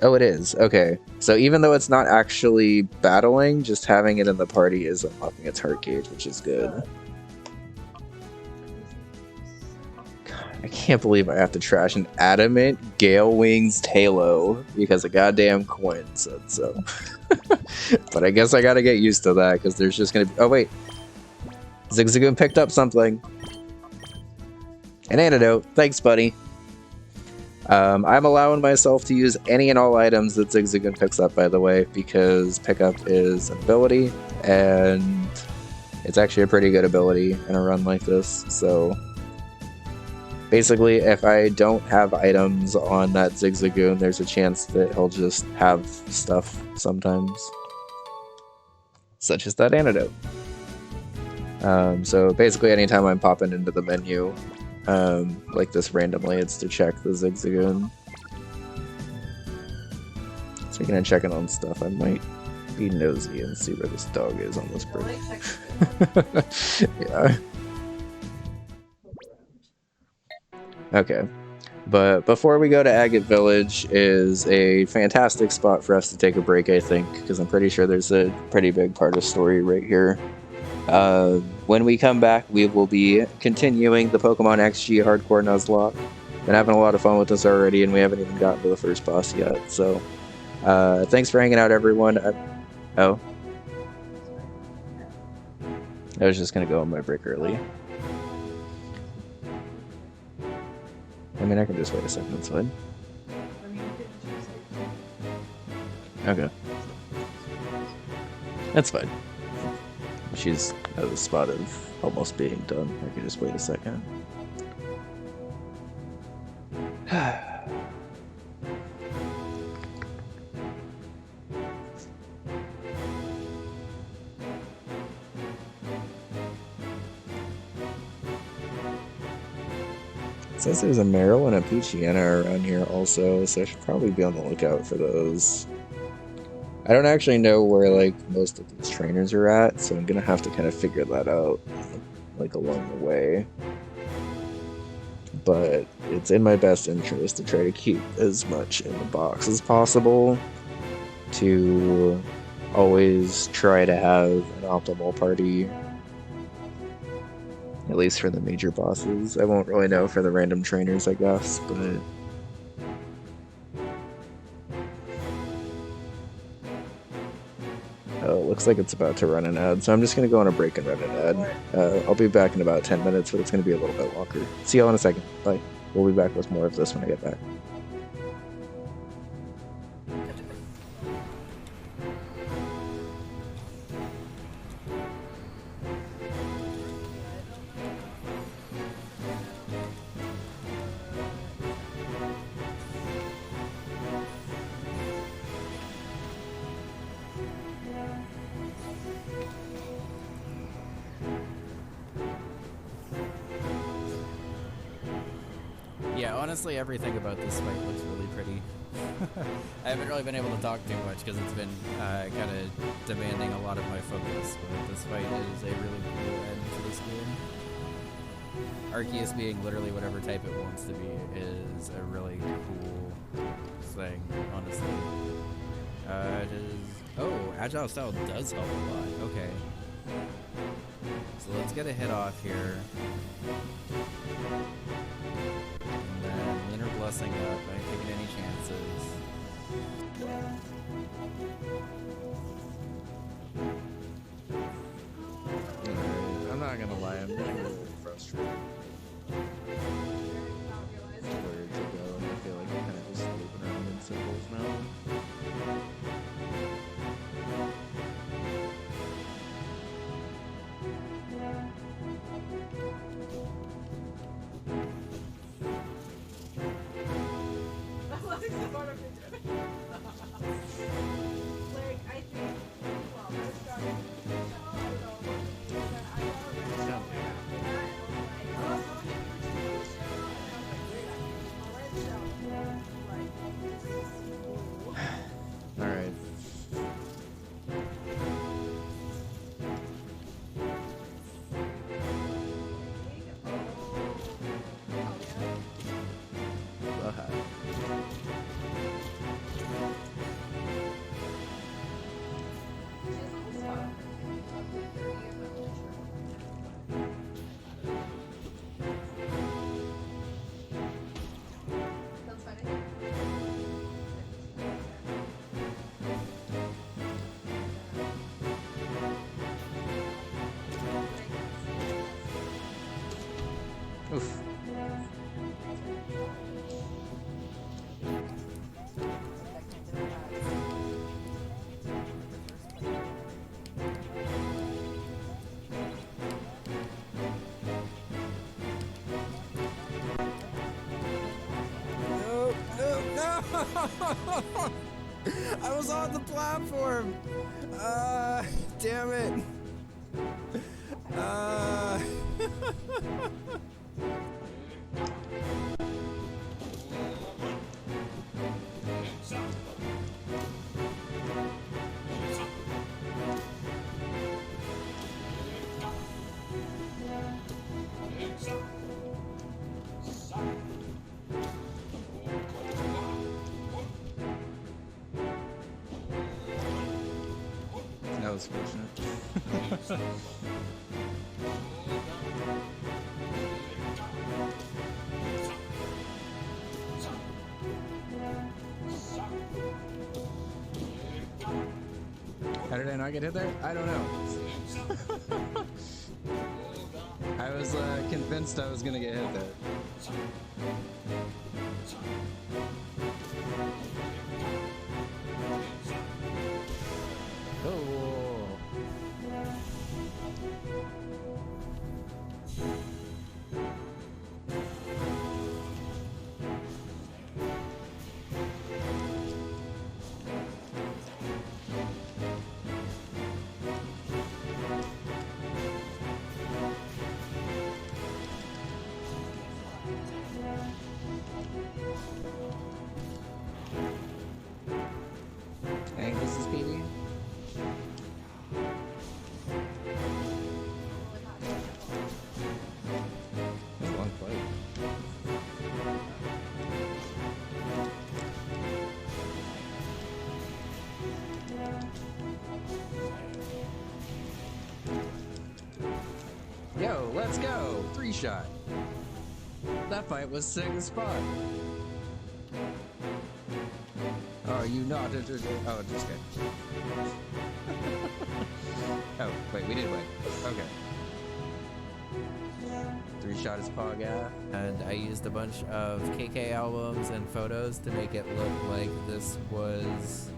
Oh, it is. Okay. So even though it's not actually battling, just having it in the party is unlocking its heart gauge, which is good. God, I can't believe I have to trash an adamant Gale Wings Talo because a goddamn coin said so. But I guess I gotta get used to that because there's just gonna be... Oh, wait. Zigzagoon picked up something. An antidote. Thanks, buddy. I'm allowing myself to use any and all items that Zigzagoon picks up, by the way, because pickup is an ability, and it's actually a pretty good ability in a run like this. So basically, if I don't have items on that Zigzagoon, there's a chance that he'll just have stuff sometimes, such as that antidote. So basically, anytime I'm popping into the menu, like this randomly, it's to check the Zigzagoon. Speaking of checking on stuff, I might be nosy and see where this dog is on this break. Yeah. Okay. But before we go to Agate Village is a fantastic spot for us to take a break, I think, because I'm pretty sure there's a pretty big part of story right here. When we come back, we will be continuing the Pokemon XG Hardcore Nuzlocke. Been having a lot of fun with this already, and we haven't even gotten to the first boss yet. So, thanks for hanging out, everyone. Oh. I was just gonna go on my break early. I mean, I can just wait a second, that's fine. Okay. That's fine. She's at the spot of almost being done. I can just wait a second. It says there's a Meryl and a Peachiana around here also, so I should probably be on the lookout for those. I don't actually know where, like, most of these trainers are at, so I'm gonna have to kind of figure that out, like, along the way. But it's in my best interest to try to keep as much in the box as possible, to always try to have an optimal party, at least for the major bosses. I won't really know for the random trainers, I guess, but... Oh, it looks like it's about to run an ad, so I'm just going to go on a break and run an ad. I'll be back in about 10 minutes, but it's going to be a little bit longer. See y'all in a second. Bye. We'll be back with more of this when I get back. Yeah, honestly, everything about this fight looks really pretty. I haven't really been able to talk too much because it's been kind of demanding a lot of my focus, but this fight is a really cool end to this game. Arceus being literally whatever type it wants to be is a really cool thing, honestly. Oh, agile style does help a lot. Okay. So let's get a hit off here. And then Lunar Blessing up. I ain't taking any chances. Alright, I'm not gonna lie, I'm getting a little frustrated where to go, and I feel like I'm kind of just looping around in circles now. Like, I think, well, I started, I don't know, I got a red shell right after that, and I was like, oh, no, you were red shell, and I was like, wait, I can use my red shell. Like, Alright. That's fine. Oof. No, no, no! I was on the platform! Damn it! That was fortunate. How did I not get hit there? I don't know. I was convinced I was gonna get hit there. Oh. I think this is PB. That's a long fight. Yo, let's go! 3-shot. That fight was sick as fuck. Oh, you not entertained? Oh, just kidding. Oh, wait, we did win. Okay. 3-shot is Pog. And I used a bunch of KK albums and photos to make it look like this was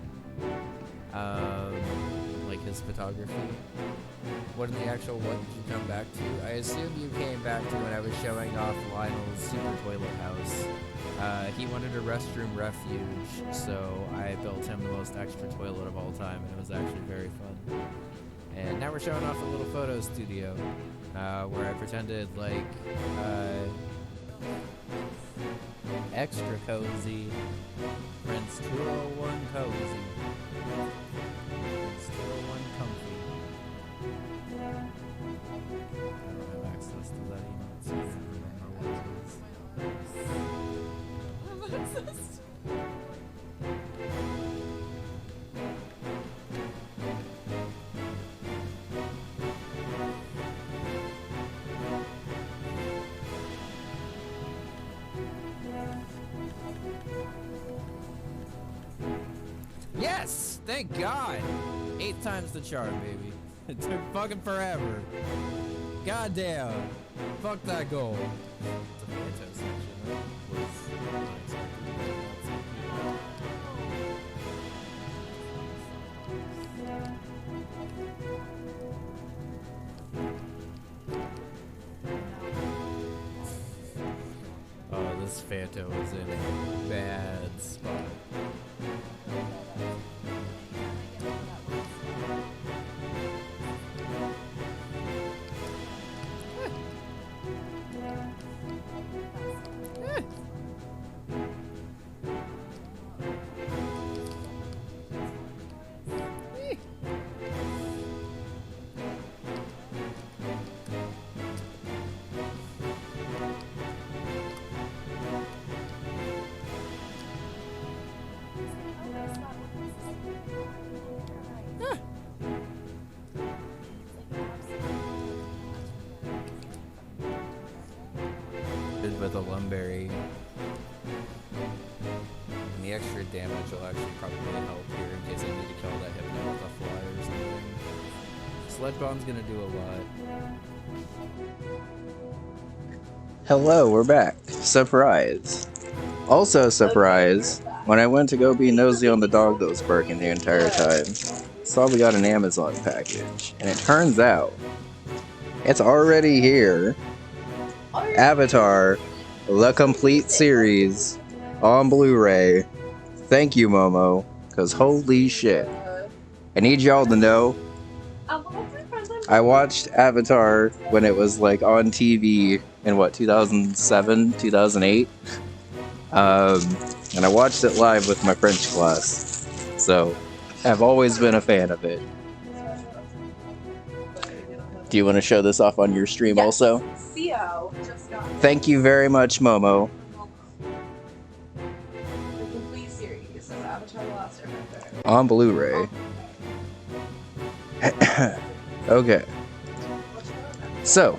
like his photography. What in the actual what did you come back to? I assume you came back to when I was showing off Lionel's super toilet house. He wanted a restroom refuge, so I built him the most extra toilet of all time, and it was actually very fun. And now we're showing off a little photo studio, where I pretended like extra cozy, Prince 201 cozy, Prince 201 comfy. I don't have access to that email, so I don't remember what it is. Yes! Thank God! 8 times the charm, baby. It took fucking forever. Goddamn. Fuck that goal. It's a Phantos section. That was oh, this Phanto is in a bad spot. With a Lumberry. And the extra damage will actually probably help here in case I need to kill that Hypno with a fly or something. Sled Bomb's gonna do a lot. Hello, we're back. Surprise. Also surprise, when I went to go be nosy on the dog that was barking the entire time, saw we got an Amazon package. And it turns out, it's already here. Avatar, the complete series, on Blu-ray. Thank you, Momo, because holy shit. I need y'all to know, I watched Avatar when it was like on TV in what, 2007, 2008? And I watched it live with my French class, so I've always been a fan of it. Do you want to show this off on your stream also? Thank you very much, Momo. The complete series of Avatar: The Last Airbender. On Blu-ray. Okay. So,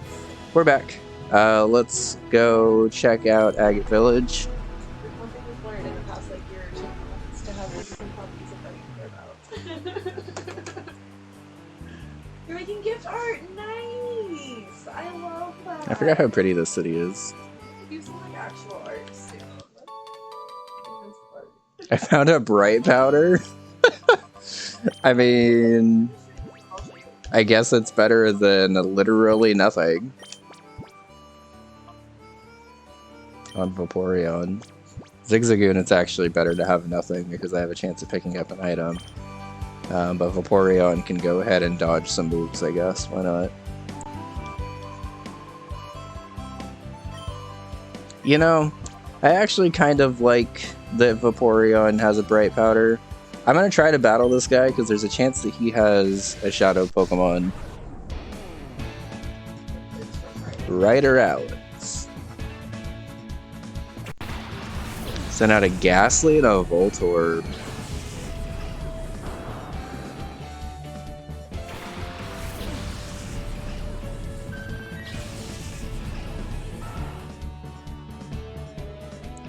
we're back. Let's go check out Agate Village. One thing we've learned in the past like year or two is to have like different copies of everything about. You're making gift art, nice! I love that. I forgot how pretty this city is. Do some like actual art soon. I found a bright powder. I mean, I guess it's better than literally nothing. On Vaporeon. Zigzagoon, it's actually better to have nothing because I have a chance of picking up an item. But Vaporeon can go ahead and dodge some moves, I guess. Why not? You know, I actually kind of like that Vaporeon has a bright powder. I'm gonna try to battle this guy because there's a chance that he has a shadow Pokemon. Ryder Alex. Send out a Ghastly and a Voltorb.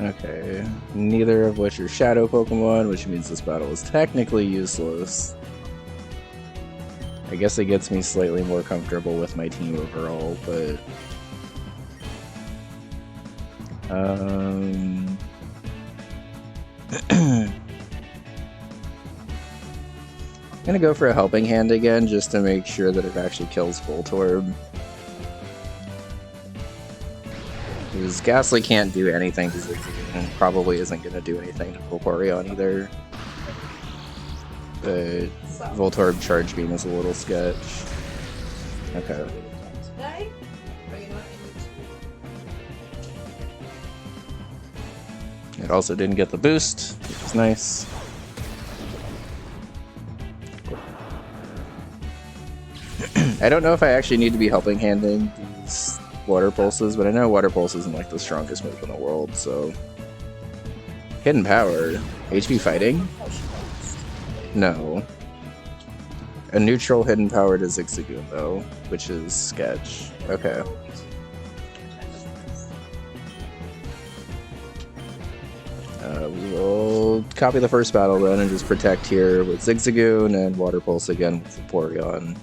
Okay, neither of which are shadow Pokemon, which means this battle is technically useless. I guess it gets me slightly more comfortable with my team overall, but... I'm gonna go for a Helping Hand again, just to make sure that it actually kills Voltorb. Because Ghastly can't do anything to Zigzagoon, and probably isn't going to do anything to Vaporeon either. But Voltorb Charge Beam is a little sketch. Okay. It also didn't get the boost, which is nice. I don't know if I actually need to be Helping Handing these Water Pulses, but I know Water Pulse isn't like the strongest move in the world, so... Hidden Power. HP Fighting? No. A neutral Hidden Power to Zigzagoon, though, which is sketch. Okay. we'll copy the first battle then and just protect here with Zigzagoon and Water Pulse again with the Porygon.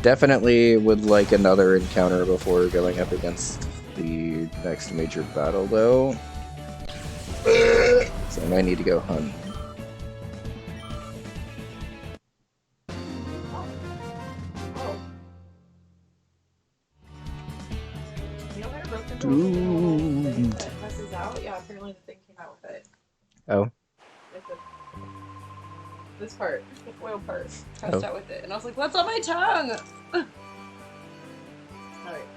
Definitely would like another encounter before going up against the next major battle though. So I might need to go hunt. Doomed. Messes out. Yeah, apparently the thing came out with it. Oh. Like this part, the foil part, passed out with it, and I was like, "What's on my tongue?" Alright.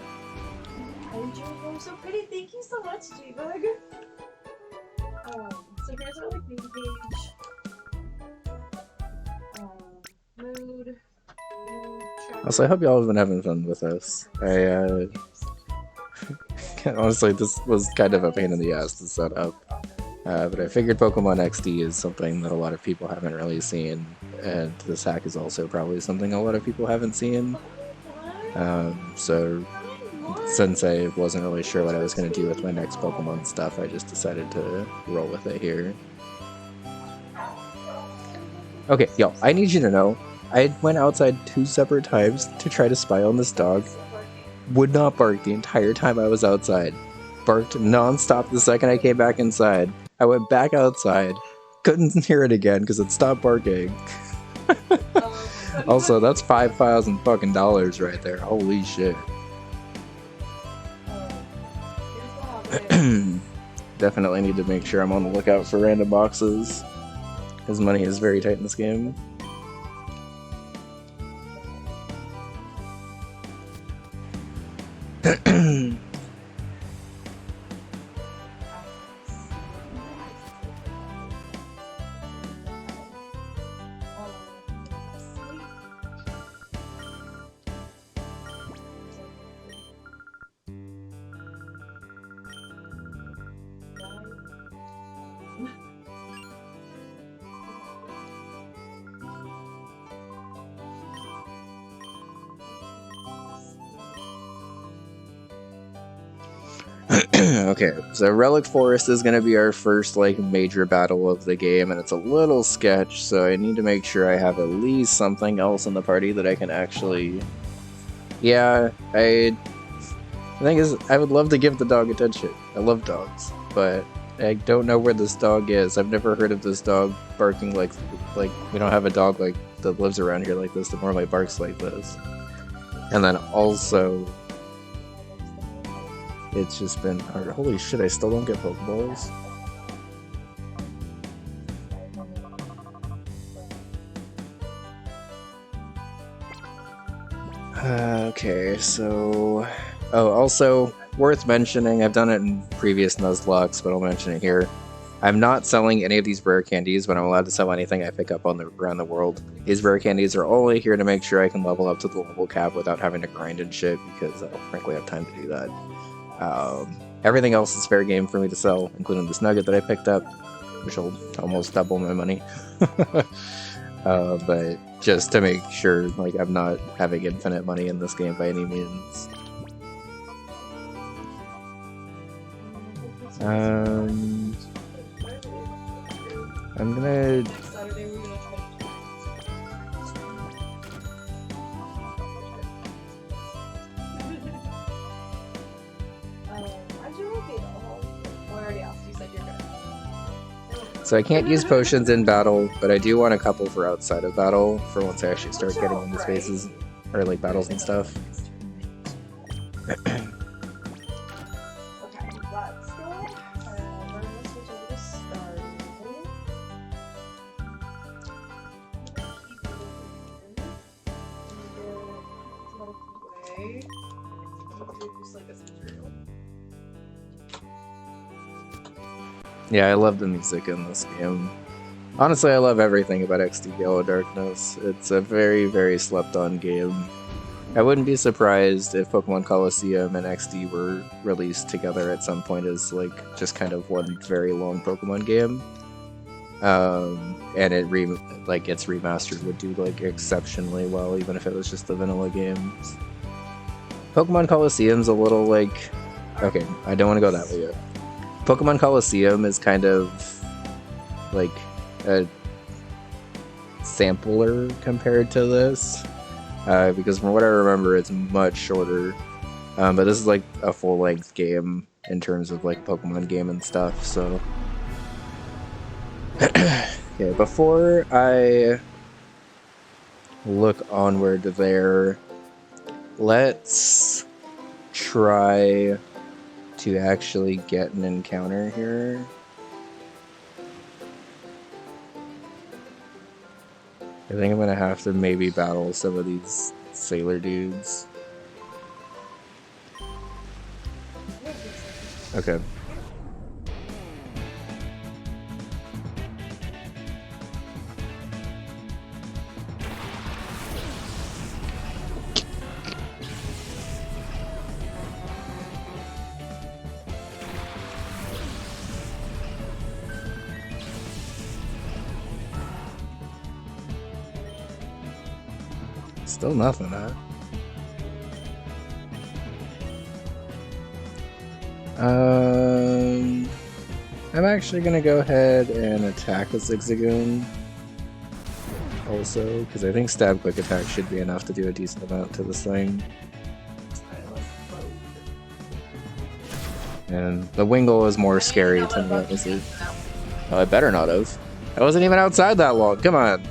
Oh, you're so pretty. Thank you so much, G-Bug. So here's our like main page. Mood. Also, I hope y'all have been having fun with us. Honestly, this was kind of a pain in the ass to set up. But I figured Pokemon XD is something that a lot of people haven't really seen, and this hack is also probably something a lot of people haven't seen. So since I wasn't really sure what I was going to do with my next Pokemon stuff, I just decided to roll with it here. Okay, y'all, I need you to know, I went outside 2 separate times to try to spy on this dog. Would not bark the entire time I was outside. Barked non-stop the second I came back inside. I went back outside, couldn't hear it again because it stopped barking. Also, that's $5,000 fucking dollars right there. Holy shit. Definitely need to make sure I'm on the lookout for random boxes, because money is very tight in this game. Okay, so Relic Forest is going to be our first like major battle of the game, and it's a little sketch, so I need to make sure I have at least something else in the party that I can actually... Yeah, the thing is, I would love to give the dog attention. I love dogs, but I don't know where this dog is. I've never heard of this dog barking like we don't have a dog like that lives around here like this that normally barks like this. And then also... It's just been hard. Holy shit, I still don't get Pokeballs. Okay, so... Oh, also, worth mentioning, I've done it in previous Nuzlocks, but I'll mention it here. I'm not selling any of these rare candies, but I'm allowed to sell anything I pick up around the world. These rare candies are only here to make sure I can level up to the level cap without having to grind and shit, because I don't frankly have time to do that. Everything else is fair game for me to sell, including this nugget that I picked up, which will almost double my money. But just to make sure, like, I'm not having infinite money in this game by any means. I'm gonna... So I can't use potions in battle, but I do want a couple for outside of battle, for once I actually start getting into spaces, or like battles and stuff. Okay, let's go. We're gonna switch over to Starmie. Yeah, I love the music in this game. Honestly, I love everything about XD Yellow Darkness. It's a very, very slept-on game. I wouldn't be surprised if Pokemon Colosseum and XD were released together at some point as like just kind of one very long Pokemon game. And its remastered would do like exceptionally well, even if it was just the vanilla games. Pokemon Colosseum's a little like... Okay, I don't want to go that way yet. Pokemon Colosseum is kind of... like a sampler compared to this, because from what I remember, it's much shorter. But this is like a full-length game in terms of like Pokemon game and stuff. So, okay, before I look onward there, let's try to actually get an encounter here. I think I'm gonna have to maybe battle some of these sailor dudes. Okay. Still nothing, huh? I'm actually gonna go ahead and attack a Zigzagoon also, because I think stab quick attack should be enough to do a decent amount to this thing. And the Wingull is more scary to me, honestly. Oh, I better not have. I wasn't even outside that long. Come on.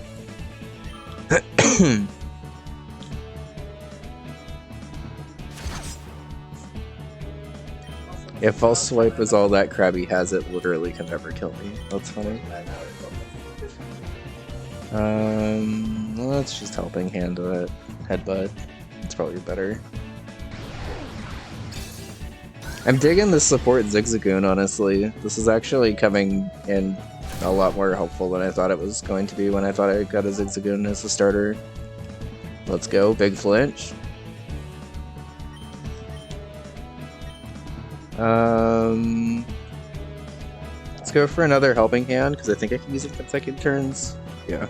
If false swipe is all that Krabby has, it literally can never kill me. That's funny. Let's just helping hand that headbutt. It's probably better. I'm digging the support Zigzagoon, honestly. This is actually coming in a lot more helpful than I thought it was going to be when I thought I got a Zigzagoon as a starter. Let's go, big flinch. Let's go for another helping hand, because I think I can use it consecutive turns. Yeah.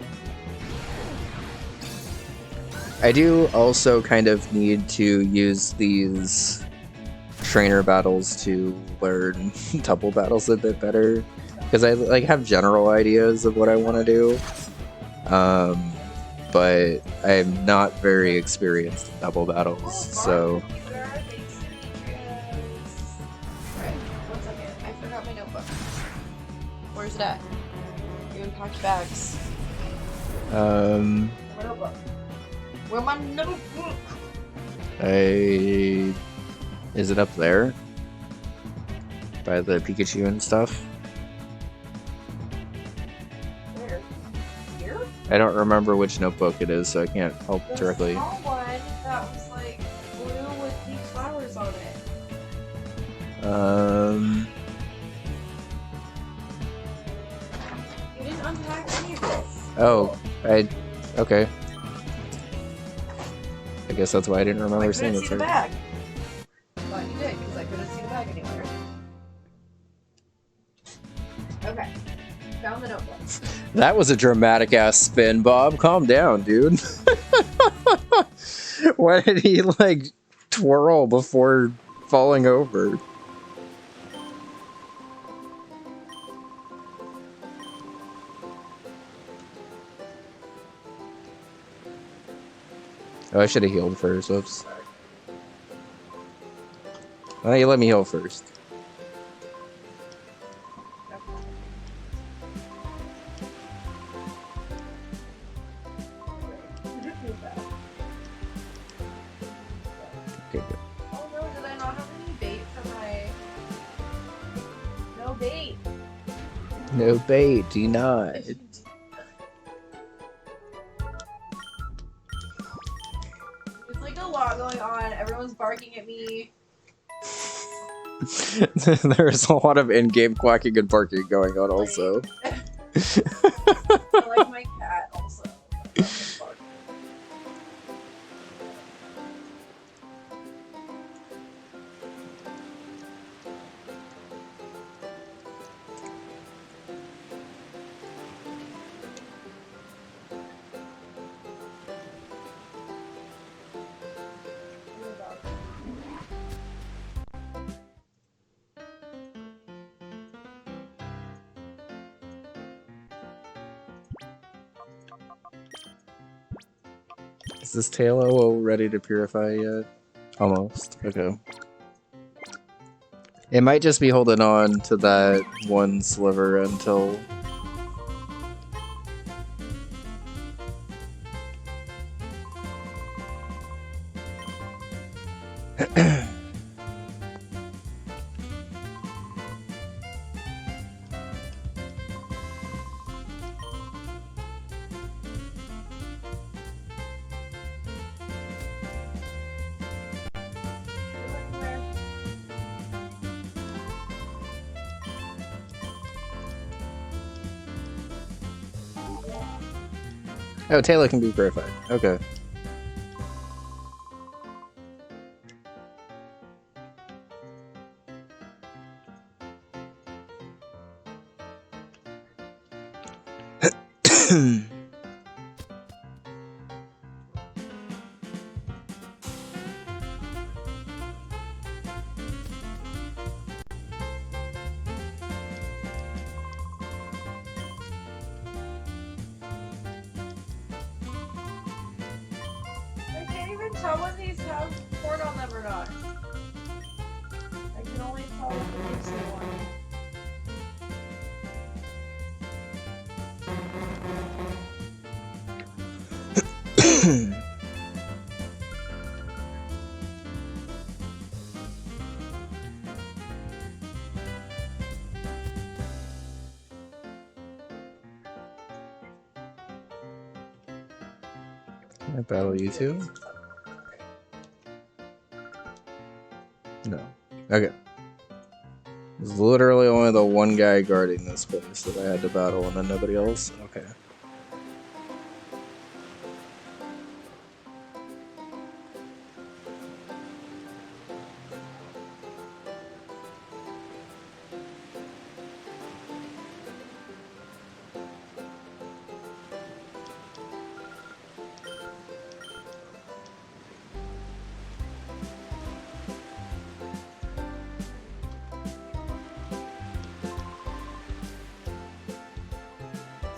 I do also kind of need to use these trainer battles to learn double battles a bit better, because I like have general ideas of what I want to do, but I'm not very experienced in double battles, so... Where's it at? You unpacked bags. My notebook. Where my notebook? Is it up there? By the Pikachu and stuff? Where? Here? I don't remember which notebook it is, so I can't help directly. The small one that was like blue with pink flowers on it. You didn't unpack any of this. Oh, okay. I guess that's why I didn't remember seeing it. I couldn't see the bag. Thought you did, because I couldn't see the bag anywhere. Okay. Found the notebook. That was a dramatic ass spin, Bob. Calm down, dude. Why did he like twirl before falling over? Oh, I should have healed first. Oops. Why don't you let me heal first? Okay, good. Oh no, did I not have any bait for my... No bait. No bait, do not. There's like a lot going on. Everyone's barking at me. There's a lot of in-game quacking and barking going on also. I like my cat also. Is this Tailo ready to purify yet? Almost. Okay. It might just be holding on to that one sliver until... Oh, Taylor can be purified. Okay. I can't even tell when these have corn on them or not. I can only tell when these have one. Can I battle you too? No. Okay. There's literally only the one guy guarding this place that I had to battle and then nobody else? Okay.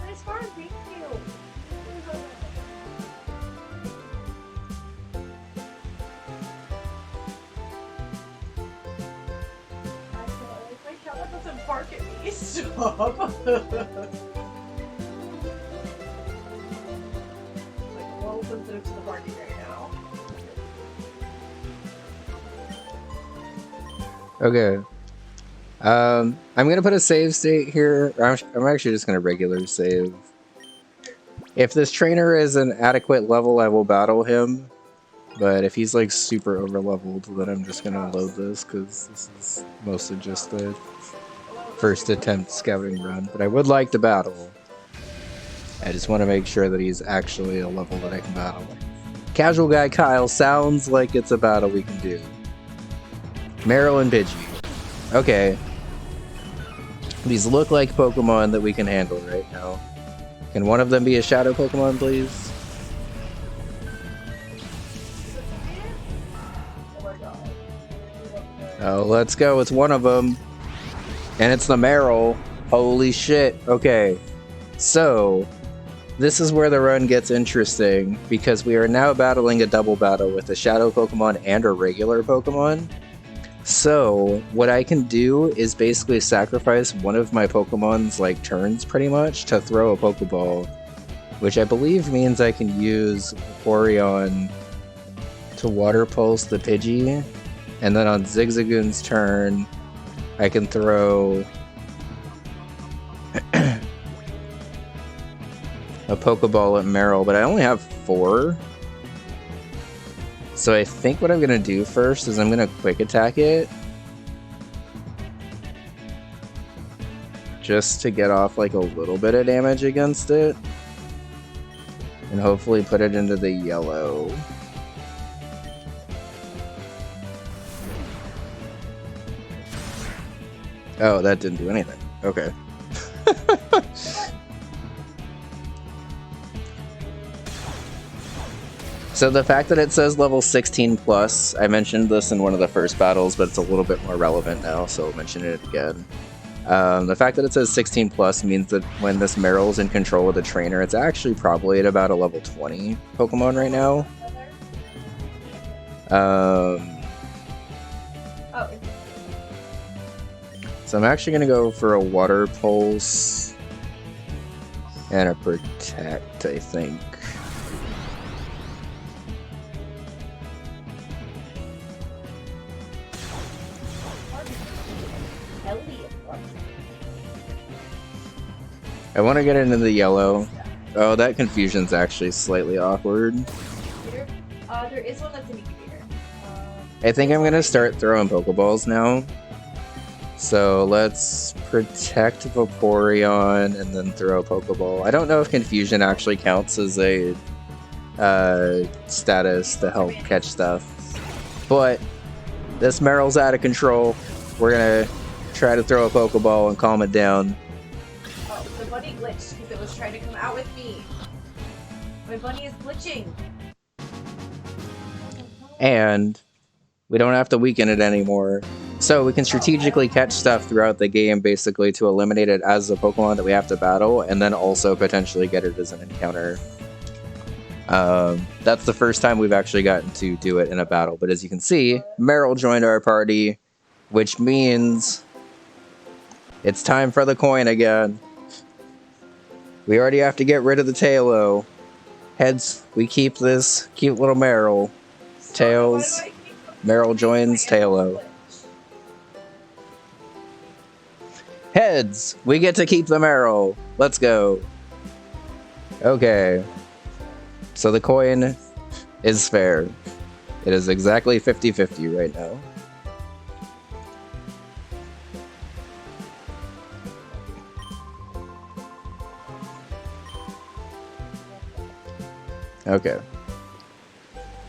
Nice farm, thank you. My cat doesn't bark at me. Stop. Like a little sensitive to the barking right now. Okay. I'm gonna put a save state here. I'm actually just gonna regular save. If this trainer is an adequate level, I will battle him. But if he's like super over leveled, then I'm just gonna load this because this is mostly just the first attempt scouting run. But I would like to battle. I just want to make sure that he's actually a level that I can battle. Casual guy Kyle sounds like it's a battle we can do. Meryl and Pidgey. Okay. These look like Pokemon that we can handle right now. Can one of them be a Shadow Pokemon, please? Oh, let's go. It's one of them. And it's the Meryl. Holy shit. Okay. So, this is where the run gets interesting, because we are now battling a double battle with a Shadow Pokemon and a regular Pokemon. So, what I can do is basically sacrifice one of my Pokemon's like turns pretty much to throw a Pokeball, which I believe means I can use Orion to Water Pulse the Pidgey, and then on Zigzagoon's turn, I can throw a Pokeball at Meryl, but I only have 4. So I think what I'm going to do first is I'm going to quick attack it. Just to get off like a little bit of damage against it. And hopefully put it into the yellow. Oh, that didn't do anything. Okay. So the fact that it says level 16 plus, I mentioned this in one of the first battles, but it's a little bit more relevant now, so I'll mention it again. The fact that it says 16 plus means that when this Meryl's in control of the trainer, it's actually probably at about a level 20 Pokemon right now. So I'm actually going to go for a Water Pulse and a Protect, I think. I want to get into the yellow. Oh, that confusion's actually slightly awkward. There is one that's an incubator. I think I'm going to start throwing Pokeballs now. So let's protect Vaporeon and then throw a Pokeball. I don't know if Confusion actually counts as a status to help catch stuff. But this Meryl's out of control. We're going to try to throw a Pokeball and calm it down. Oh, the bunny glitched because it was trying to come out with me. My bunny is glitching. And we don't have to weaken it anymore. So we can strategically catch stuff throughout the game, basically, to eliminate it as a Pokemon that we have to battle, and then also potentially get it as an encounter. That's the first time we've actually gotten to do it in a battle. But as you can see, Meryl joined our party, which means it's time for the coin again. We already have to get rid of the Tailo. Heads, we keep this cute little Meryl. Tails, Meryl joins Tailo. Heads, we get to keep the Meryl. Let's go. Okay. So the coin is fair. It is exactly 50-50 right now. Okay.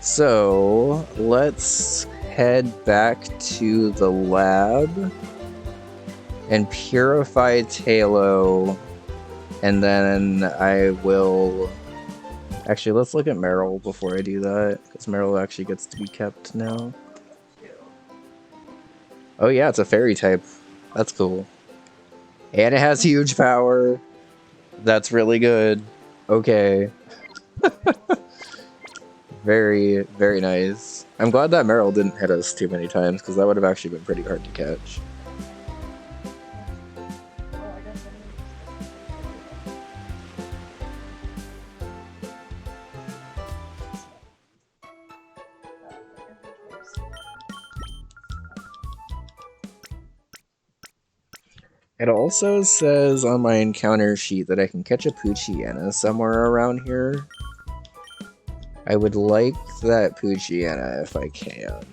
So let's head back to the lab and purify Tailo, and then I will... Actually, let's look at Meryl before I do that, because Meryl actually gets to be kept now. Oh yeah, it's a fairy type. That's cool. And it has huge power. That's really good. Okay. Very, very nice. I'm glad that Meryl didn't hit us too many times, because that would have actually been pretty hard to catch. It also says on my encounter sheet that I can catch a Poochyena somewhere around here. I would like that Poochyena if I can.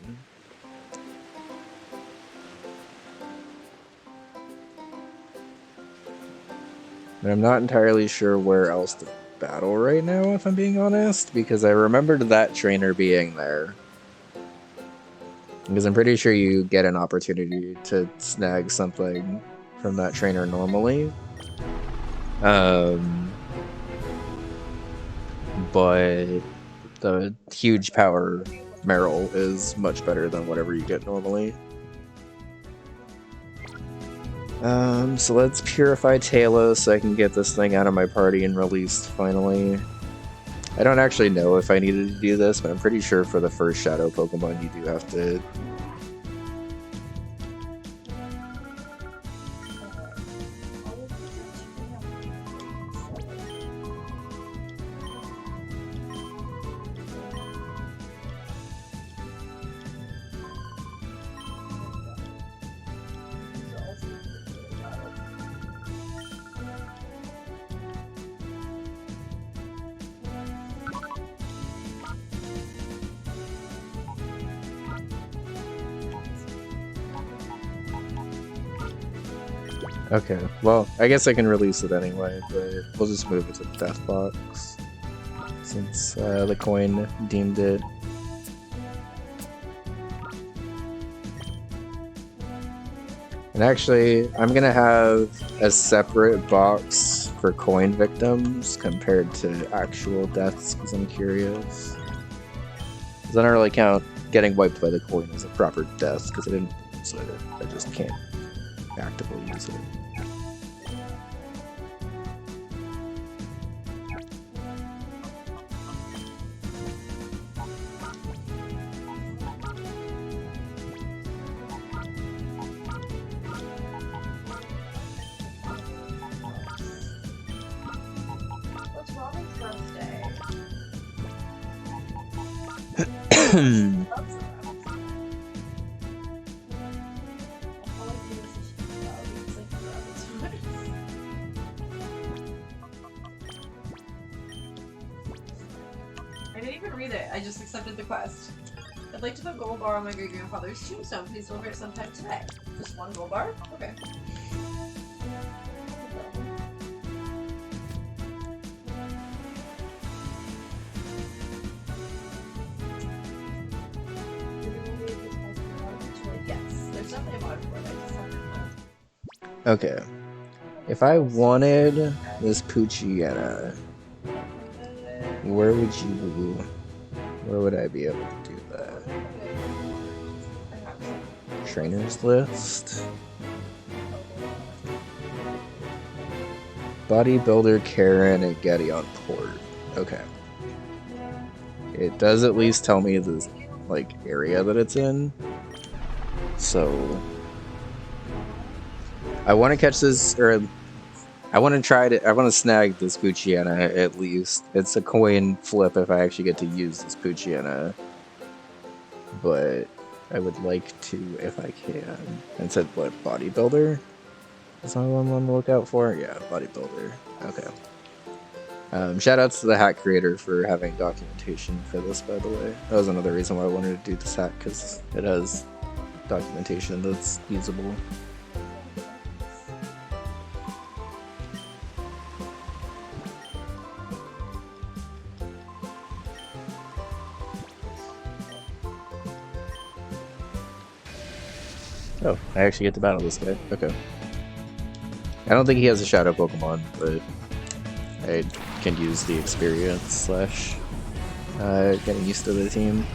But I'm not entirely sure where else to battle right now, if I'm being honest, because I remembered that trainer being there. Because I'm pretty sure you get an opportunity to snag something from that trainer normally. But the huge power Meryl is much better than whatever you get normally. So let's purify Talos so I can get this thing out of my party and released finally. I don't actually know if I needed to do this, but I'm pretty sure for the first Shadow Pokemon you do have to... Okay, well, I guess I can release it anyway, but we'll just move it to the death box, since the coin deemed it. And actually, I'm gonna have a separate box for coin victims compared to actual deaths, because I'm curious. Because I don't really count getting wiped by the coin as a proper death, because I didn't, so I just can't actively use it. What's Robin's birthday? I didn't even read it. I just accepted the quest. I'd like to put gold bar on my great grandfather's tombstone. Please deliver it sometime today. Just one gold bar? Okay. Yes, there's definitely a mod for it. I just haven't known. Okay. If I wanted this Poochyena, where would I be able to do that? Trainers list. Bodybuilder Karen and Agate on port. Okay. It does at least tell me the like area that it's in. So I want to catch this, or I want to try to. I want to snag this Poochyena at least. It's a coin flip if I actually get to use this Poochyena, but I would like to if I can. And said what, bodybuilder? Is that what I'm on the lookout for? Yeah, bodybuilder. Okay. Shout outs to the hat creator for having documentation for this, by the way. That was another reason why I wanted to do this hat, because it has documentation that's usable. Oh, I actually get to battle this guy. Okay. I don't think he has a shadow Pokemon, but I can use the experience slash getting used to the team.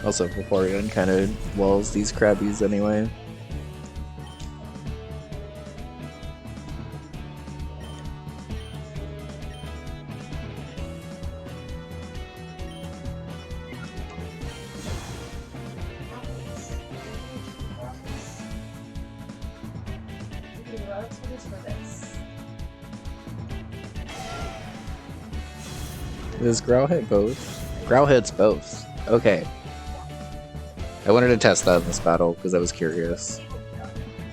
Also, Vaporeon kind of walls these Krabbies anyway. Does Growl hit both? Growl hits both. Okay. I wanted to test that in this battle because I was curious.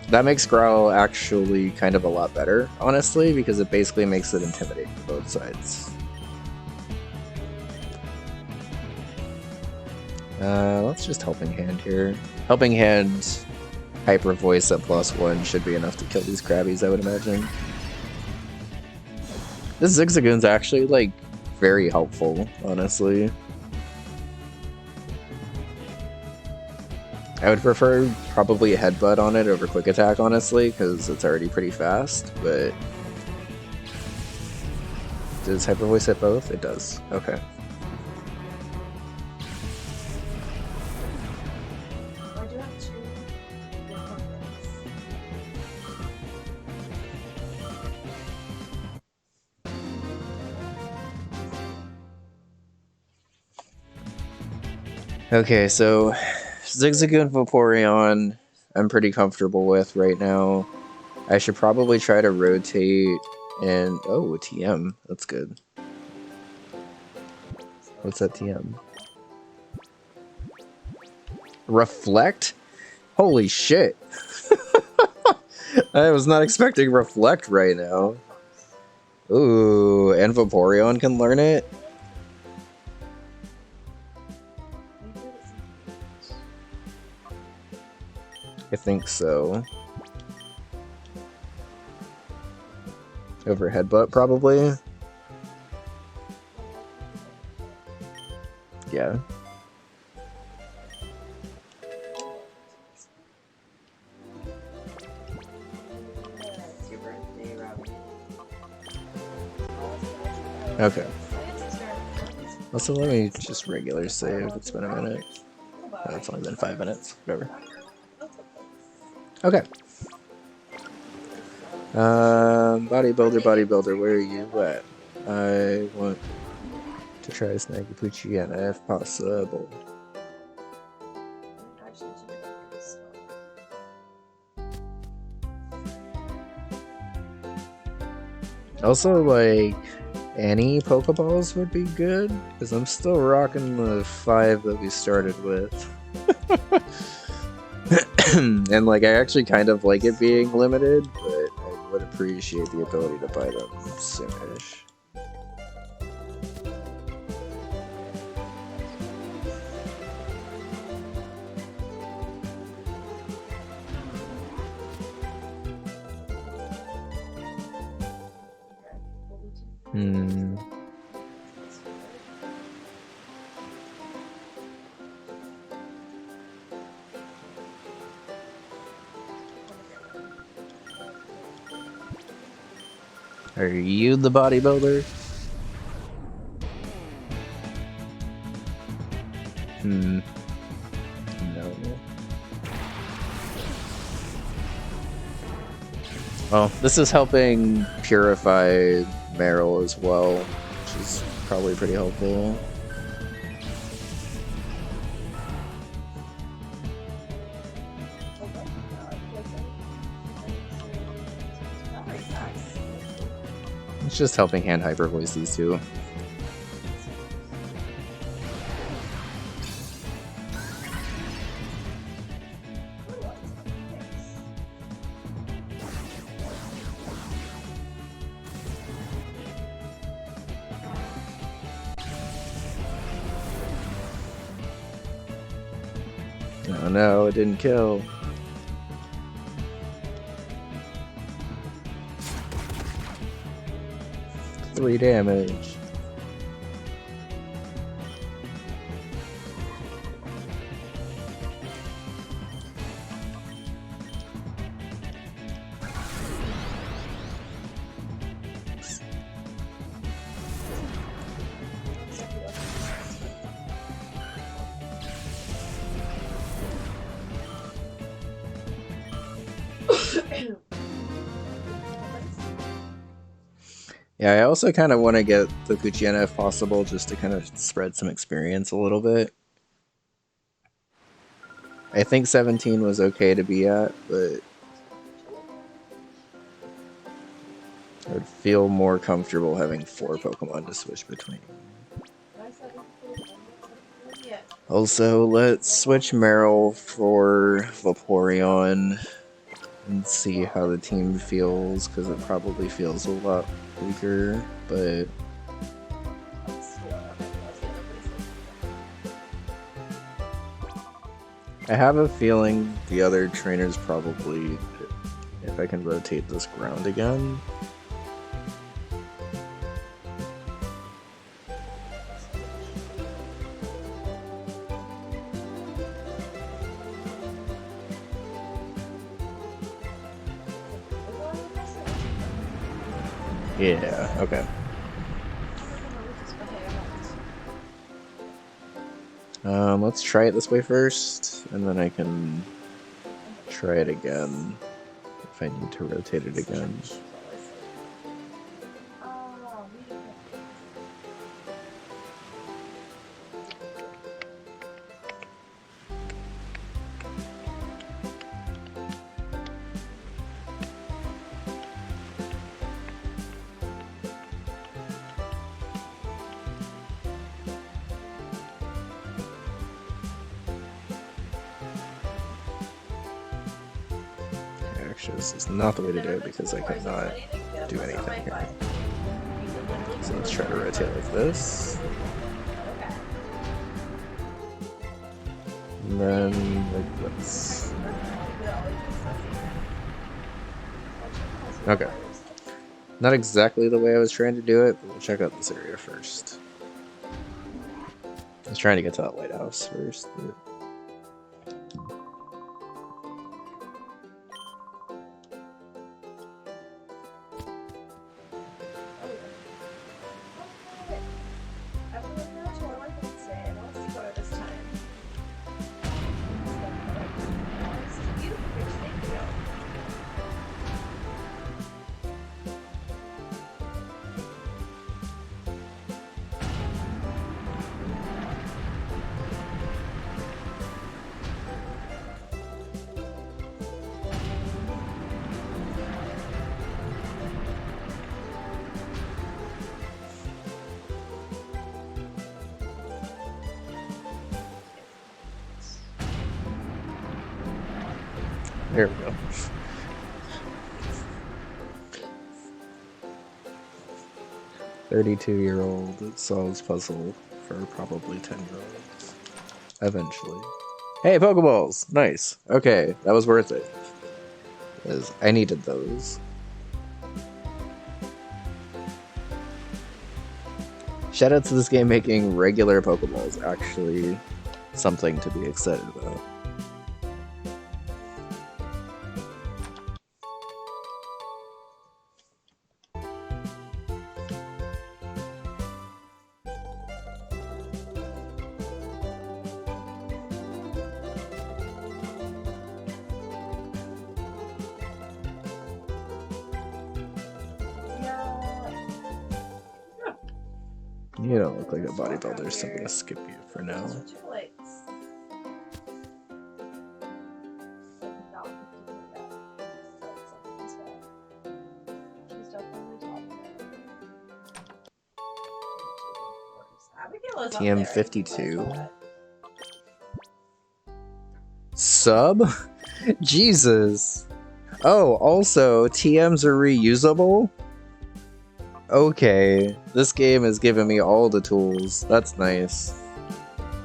That makes Growl actually kind of a lot better, honestly, because it basically makes it intimidating to both sides. Let's just Helping Hand here. Helping Hand, Hyper Voice at +1 should be enough to kill these Krabbies, I would imagine. This Zigzagoon's actually, like, very helpful, honestly. I would prefer probably a Headbutt on it over Quick Attack, honestly, because it's already pretty fast, but... Does Hyper Voice hit both? It does. Okay. Okay, so Zigzagoon Vaporeon I'm pretty comfortable with right now. I should probably try to rotate and... Oh, TM. That's good. What's that TM? Reflect? Holy shit. I was not expecting Reflect right now. Ooh, and Vaporeon can learn it? I think so. Over Headbutt, probably? Yeah. Okay. Also, let me just regular save. It's been a minute. It's only been 5 minutes. Whatever. Okay. Bodybuilder, where are you at? I want to try to snag a Poochyena if possible. Also, like, any Pokeballs would be good, because I'm still rocking the 5 that we started with. And, like, I actually kind of like it being limited, but I would appreciate the ability to buy them soonish. Are you the bodybuilder? No. Well, this is helping purify Meryl as well, which is probably pretty helpful. It's just helping hand hyper voice these two. Oh no, it didn't kill. Three damage. Yeah, I also kind of want to get the Poochyena if possible, just to kind of spread some experience a little bit. I think 17 was okay to be at, but I would feel more comfortable having 4 Pokemon to switch between. Also, let's switch Meryl for Vaporeon and see how the team feels, because it probably feels a lot weaker, but I have a feeling the other trainers probably, if I can rotate this ground again. Yeah, okay. Let's try it this way first, and then I can try it again if I need to rotate it again. This is not the way to do it because I cannot do anything here. So let's try to rotate like this. And then like this. Okay. Not exactly the way I was trying to do it, but we'll check out this area first. I was trying to get to that lighthouse first. But... There we go. "32-year-old solves puzzle for probably 10-year-olds. Eventually." Hey, Pokeballs! Nice. Okay, that was worth it. 'Cause I needed those. Shout out to this game making regular Pokeballs. Actually, something to be excited about. You don't look like a bodybuilder, so I'm gonna skip you for now. TM52. Sub? Jesus. Oh, also, TMs are reusable? Okay, this game is giving me all the tools. That's nice.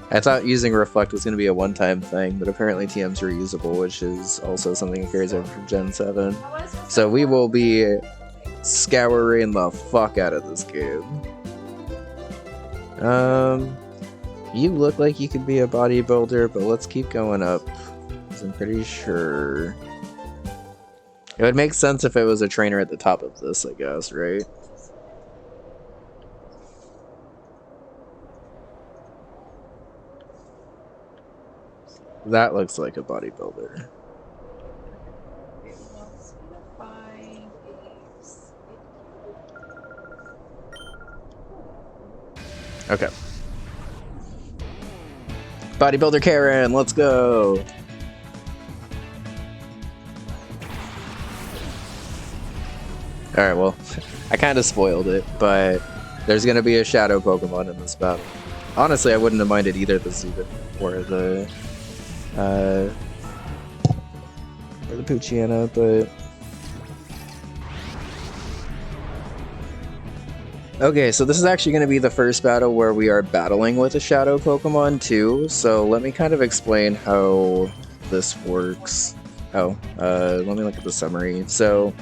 I thought using Reflect was going to be a one-time thing, but apparently TM's are reusable, which is also something that carries over from Gen 7. So we will be scouring the fuck out of this game. You look like you could be a bodybuilder, but let's keep going up, 'cause I'm pretty sure it would make sense if it was a trainer at the top of this, I guess, right? That looks like a bodybuilder. Okay. Bodybuilder Karen, let's go! Alright, well, I kind of spoiled it, but there's gonna be a shadow Pokemon in this battle. Honestly, I wouldn't have minded either the Zubat or the Poochyena, but... Okay, so this is actually going to be the first battle where we are battling with a shadow Pokemon too, so let me kind of explain how this works. Oh, let me look at the summary. So,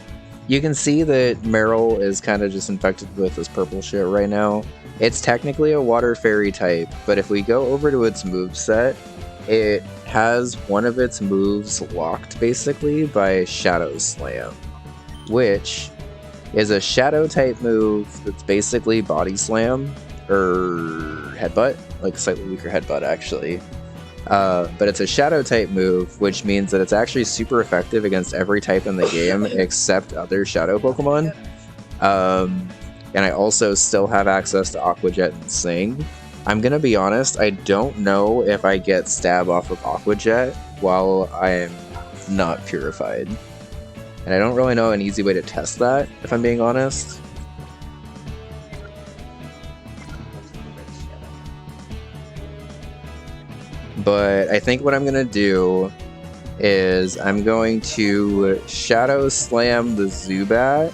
you can see that Meryl is kind of just infected with this purple shit right now. It's technically a water fairy type, but if we go over to its moveset, it has one of its moves locked basically by Shadow Slam, which is a shadow type move that's basically body slam or headbutt, like slightly weaker headbutt actually. But it's a shadow type move, which means that it's actually super effective against every type in the game except other shadow Pokemon. And I also still have access to Aqua Jet and Sing. I'm gonna be honest, I don't know if I get stab off of Aqua Jet while I am not purified. And I don't really know an easy way to test that, if I'm being honest. But I think what I'm going to do is I'm going to Shadow Slam the Zubat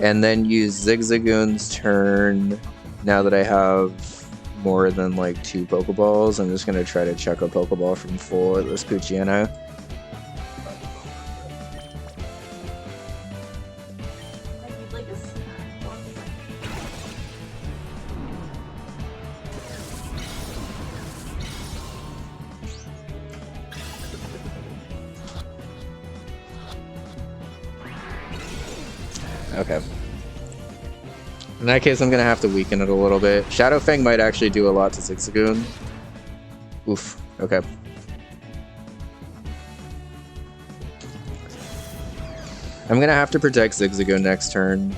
and then use Zigzagoon's turn. Now that I have more than like 2 Pokeballs, I'm just going to try to chuck a Pokeball from full at this Poochyena. Okay. In that case, I'm gonna have to weaken it a little bit. Shadow Fang might actually do a lot to Zigzagoon. Oof. Okay. I'm gonna have to protect Zigzagoon next turn.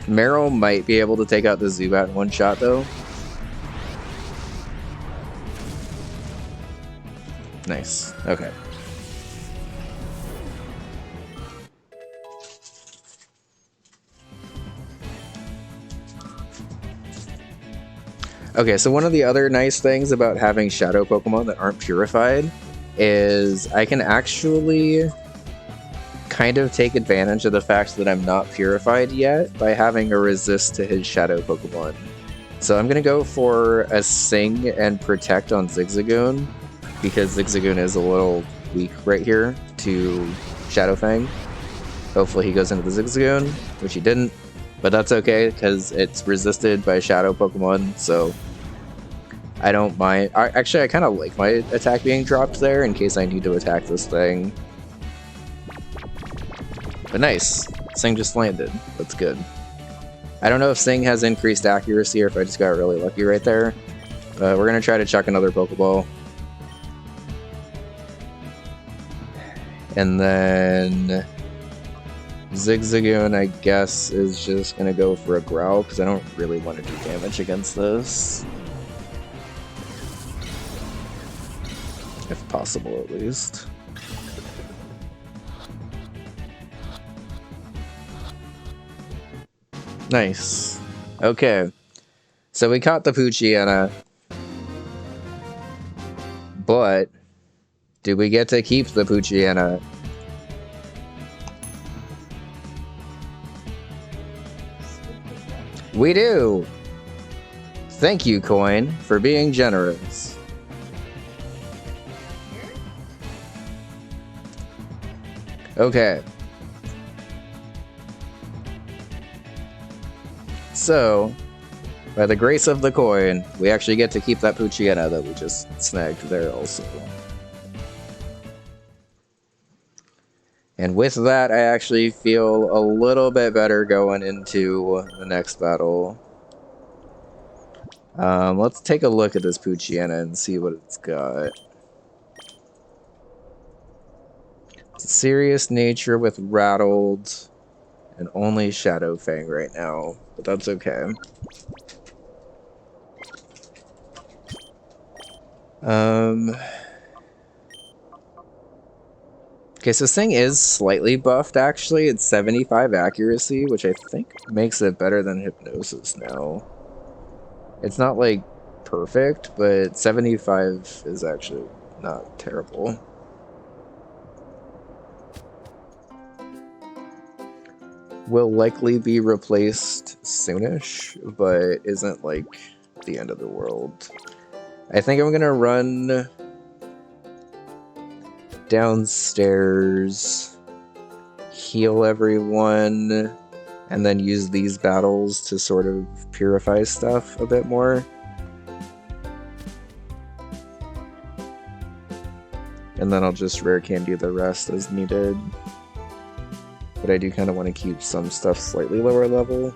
Meryl might be able to take out the Zubat in one shot, though. Nice. Okay. Okay, so one of the other nice things about having shadow Pokemon that aren't purified is I can actually kind of take advantage of the fact that I'm not purified yet by having a resist to his shadow Pokemon. So I'm going to go for a Sing and Protect on Zigzagoon, because Zigzagoon is a little weak right here to Shadow Fang. Hopefully he goes into the Zigzagoon, which he didn't. But that's okay, because it's resisted by Shadow Pokemon, so I don't mind. Actually, I kind of like my attack being dropped there in case I need to attack this thing. But nice. Sing just landed. That's good. I don't know if Sing has increased accuracy or if I just got really lucky right there. But we're going to try to chuck another Pokeball. And then Zigzagoon, I guess, is just going to go for a Growl, because I don't really want to do damage against this. If possible, at least. Nice. Okay. So we caught the Poochyena. But do we get to keep the Poochyena? We do! Thank you, Coin, for being generous. Okay. So, by the grace of the coin, we actually get to keep that Poochyena that we just snagged there also. And with that, I actually feel a little bit better going into the next battle. Let's take a look at this Poochyena and see what it's got. Serious nature with rattled, and only Shadow Fang right now, but that's okay. Okay, so Sing is slightly buffed, actually. It's 75 accuracy, which I think makes it better than Hypnosis now. It's not, like, perfect, but 75 is actually not terrible. Will likely be replaced soonish, but isn't, like, the end of the world. I think I'm gonna run downstairs, heal everyone, and then use these battles to sort of purify stuff a bit more. And then I'll just rare candy the rest as needed. But I do kind of want to keep some stuff slightly lower level.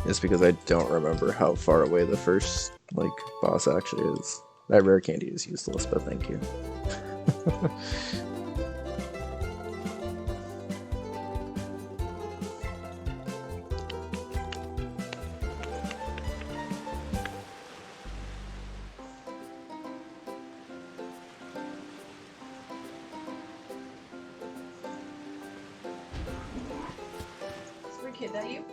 Just because I don't remember how far away the first, like, boss actually is. That rare candy is useless, but thank you. Is kid that you?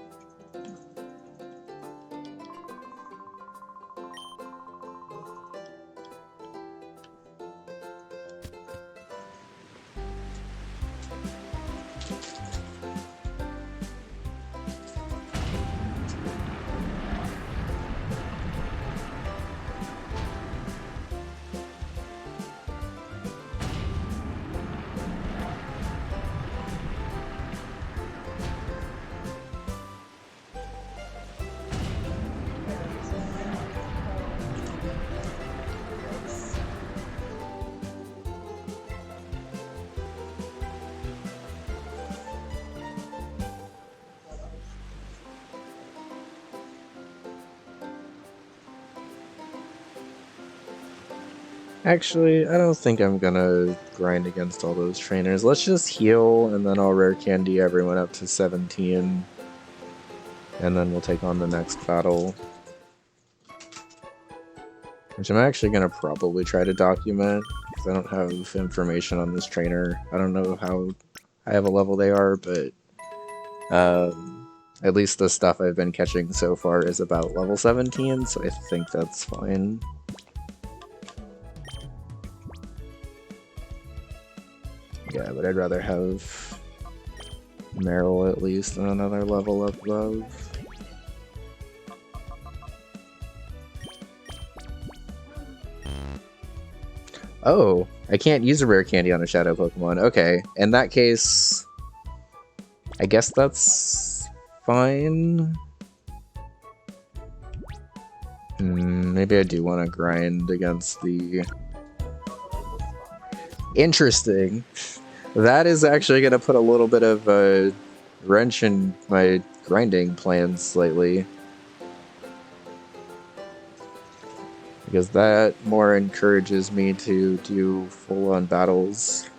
Actually, I don't think I'm gonna grind against all those trainers. Let's just heal, and then I'll rare candy everyone up to 17. And then we'll take on the next battle. Which I'm actually gonna probably try to document, because I don't have information on this trainer. I don't know how high of a level they are, but At least the stuff I've been catching so far is about level 17, so I think that's fine. Yeah, but I'd rather have Meryl at least than another level above. Oh, I can't use a rare candy on a shadow Pokemon. Okay, in that case, I guess that's fine. Maybe I do want to grind against the... Interesting. That is actually going to put a little bit of a wrench in my grinding plans slightly. Because that more encourages me to do full-on battles.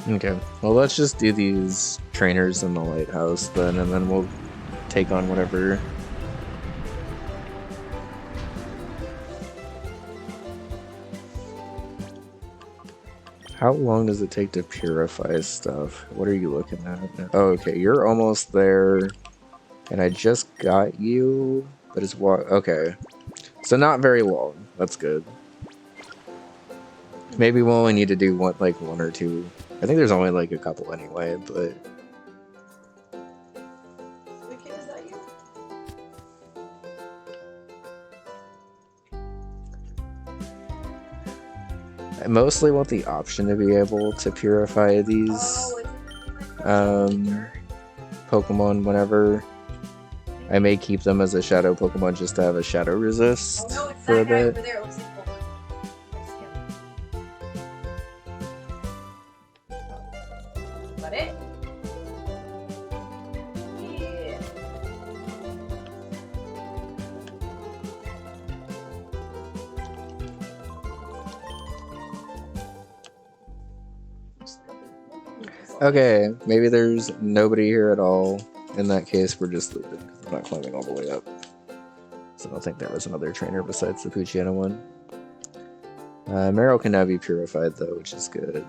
Okay, well let's just do these trainers in the lighthouse then, and then we'll take on whatever. How long does it take to purify stuff? What are you looking at? Oh, okay, you're almost there, and I just got you, but it's okay. So not very long, that's good. Maybe we'll only need to do one or two. I think there's only like a couple anyway, but... Wicked, is that you? I mostly want the option to be able to purify these Pokemon whenever. I may keep them as a shadow Pokemon just to have a shadow resist for a bit. Over there. It looks like it? Yeah. Okay, maybe there's nobody here at all. In that case, we're just leaving because I'm not climbing all the way up. So I don't think there was another trainer besides the Poochyena one. Meryl can now be purified though, which is good.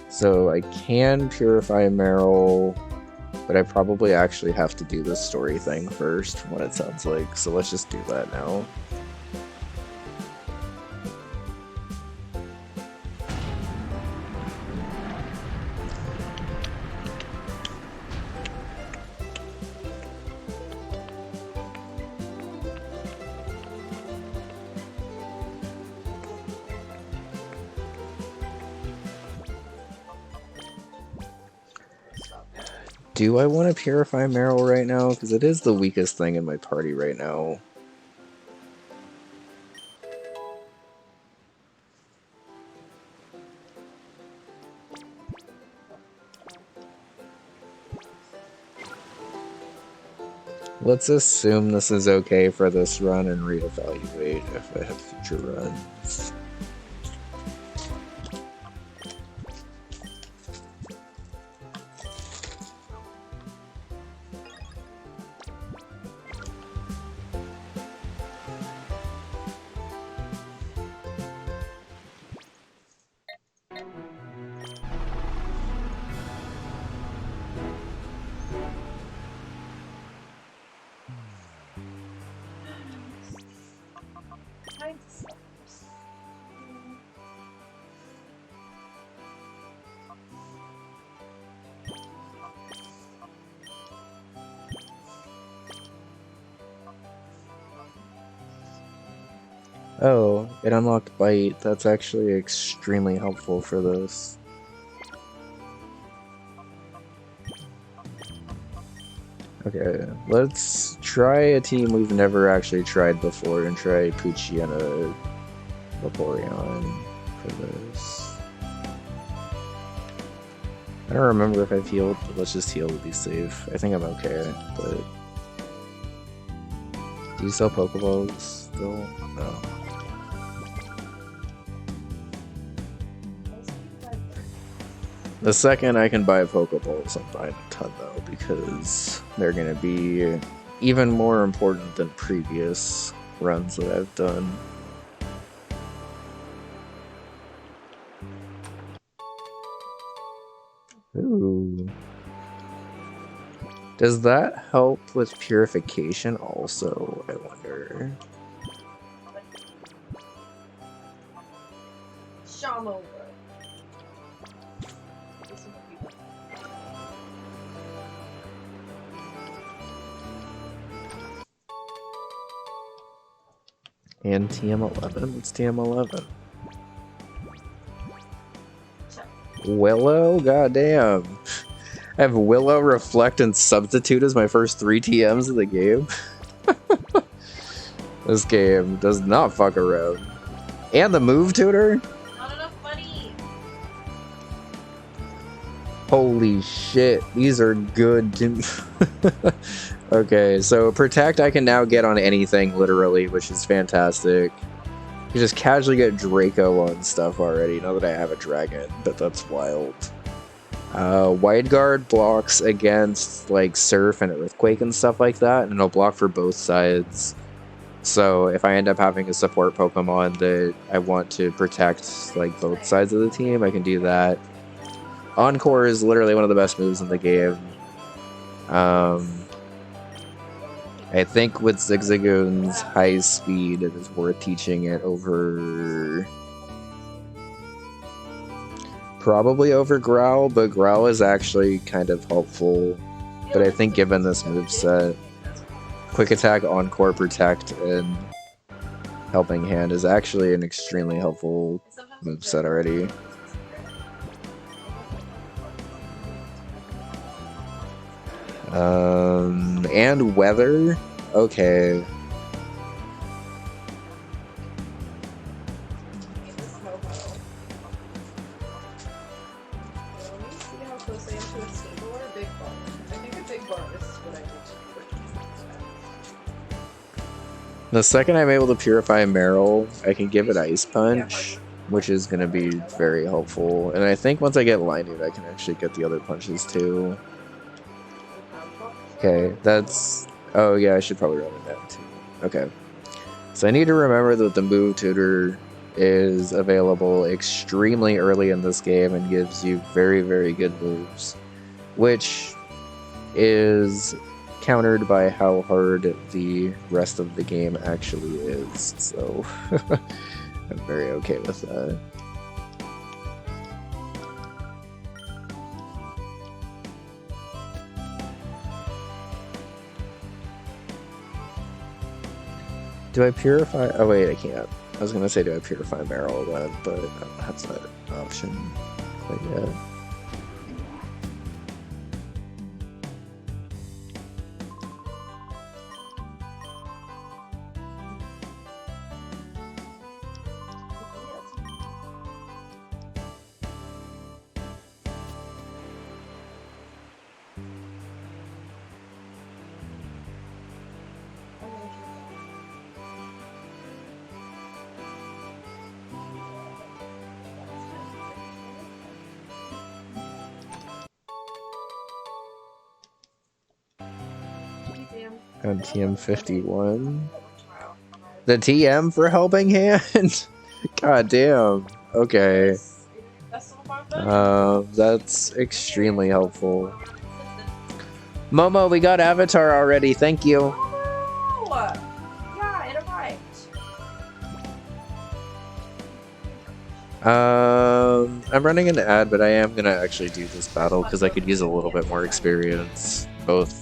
So I can purify Meryl, but I probably actually have to do the story thing first, from what it sounds like. So let's just do that now. Do I want to purify Meryl right now? Because it is the weakest thing in my party right now. Let's assume this is okay for this run and reevaluate if I have future runs. Oh, it unlocked Bite. That's actually extremely helpful for this. Okay, let's try a team we've never actually tried before and try Poochyena Vaporeon for this. I don't remember if I've healed, but let's just heal to be safe. I think I'm okay, but... Do you sell Pokeballs still? No. The second I can buy Pokeballs, I'm buying a ton though, because they're gonna be even more important than previous runs that I've done. Ooh. Does that help with purification also, I wonder? Shamo. And TM11? What's TM11? Willow? Goddamn. I have Willow, Reflect, and Substitute as my first 3 TMs of the game. This game does not fuck around. And the move tutor? Not enough money. Holy shit, these are good. Okay, so Protect I can now get on anything, literally, which is fantastic. You just casually get Draco on stuff already, now that I have a dragon, but that's wild. Wide Guard blocks against, like, Surf and Earthquake and stuff like that, and it'll block for both sides. So if I end up having a support Pokemon that I want to protect, like, both sides of the team, I can do that. Encore is literally one of the best moves in the game. I think with Zigzagoon's high speed, it is worth teaching it over... Probably over Growl, but Growl is actually kind of helpful. But I think given this moveset, Quick Attack, Encore, Protect, and Helping Hand is actually an extremely helpful moveset already. And Weather? Okay. The second I'm able to purify Meryl, I can give it Ice Punch, which is going to be very helpful. And I think once I get Lineude, I can actually get the other punches too. Okay, that's... Oh yeah, I should probably run it down too. Okay. So I need to remember that the move tutor is available extremely early in this game and gives you very, very good moves. Which is countered by how hard the rest of the game actually is. So I'm very okay with that. Do I purify? Oh wait, I can't. I was gonna say, do I purify Meryl then, but that's not an option quite yet. On TM51. The TM for Helping Hand? God damn. Okay. That's extremely helpful. Momo, we got Avatar already. Thank you. Oh, yeah, it arrived. I'm running an ad, but I am gonna actually do this battle because I could use a little bit more experience, both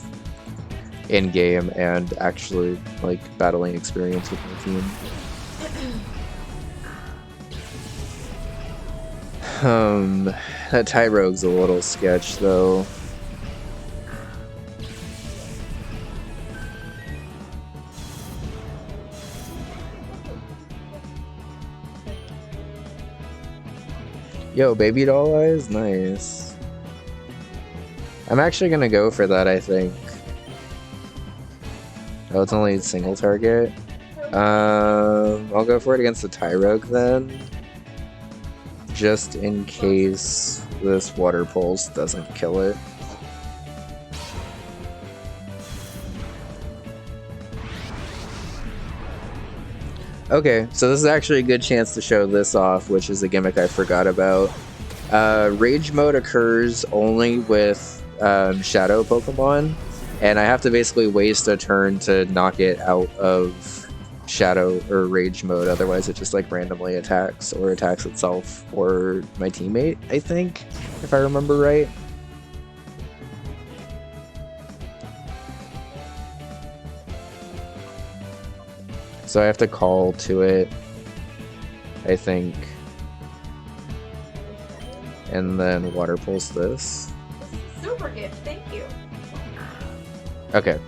in game and actually like battling experience with my team. That Tyrogue's a little sketch though. Yo, baby doll eyes? Nice. I'm actually gonna go for that, I think. Oh, it's only a single target. I'll go for it against the Tyrogue then. Just in case this Water Pulse doesn't kill it. Okay, so this is actually a good chance to show this off, which is a gimmick I forgot about. Rage mode occurs only with Shadow Pokemon, and I have to basically waste a turn to knock it out of Shadow or Rage mode, otherwise it just like randomly attacks or attacks itself or my teammate, I think, if I remember right. So I have to call to it, I think, and then Water Pulse this. Super gift, thank you. Okay.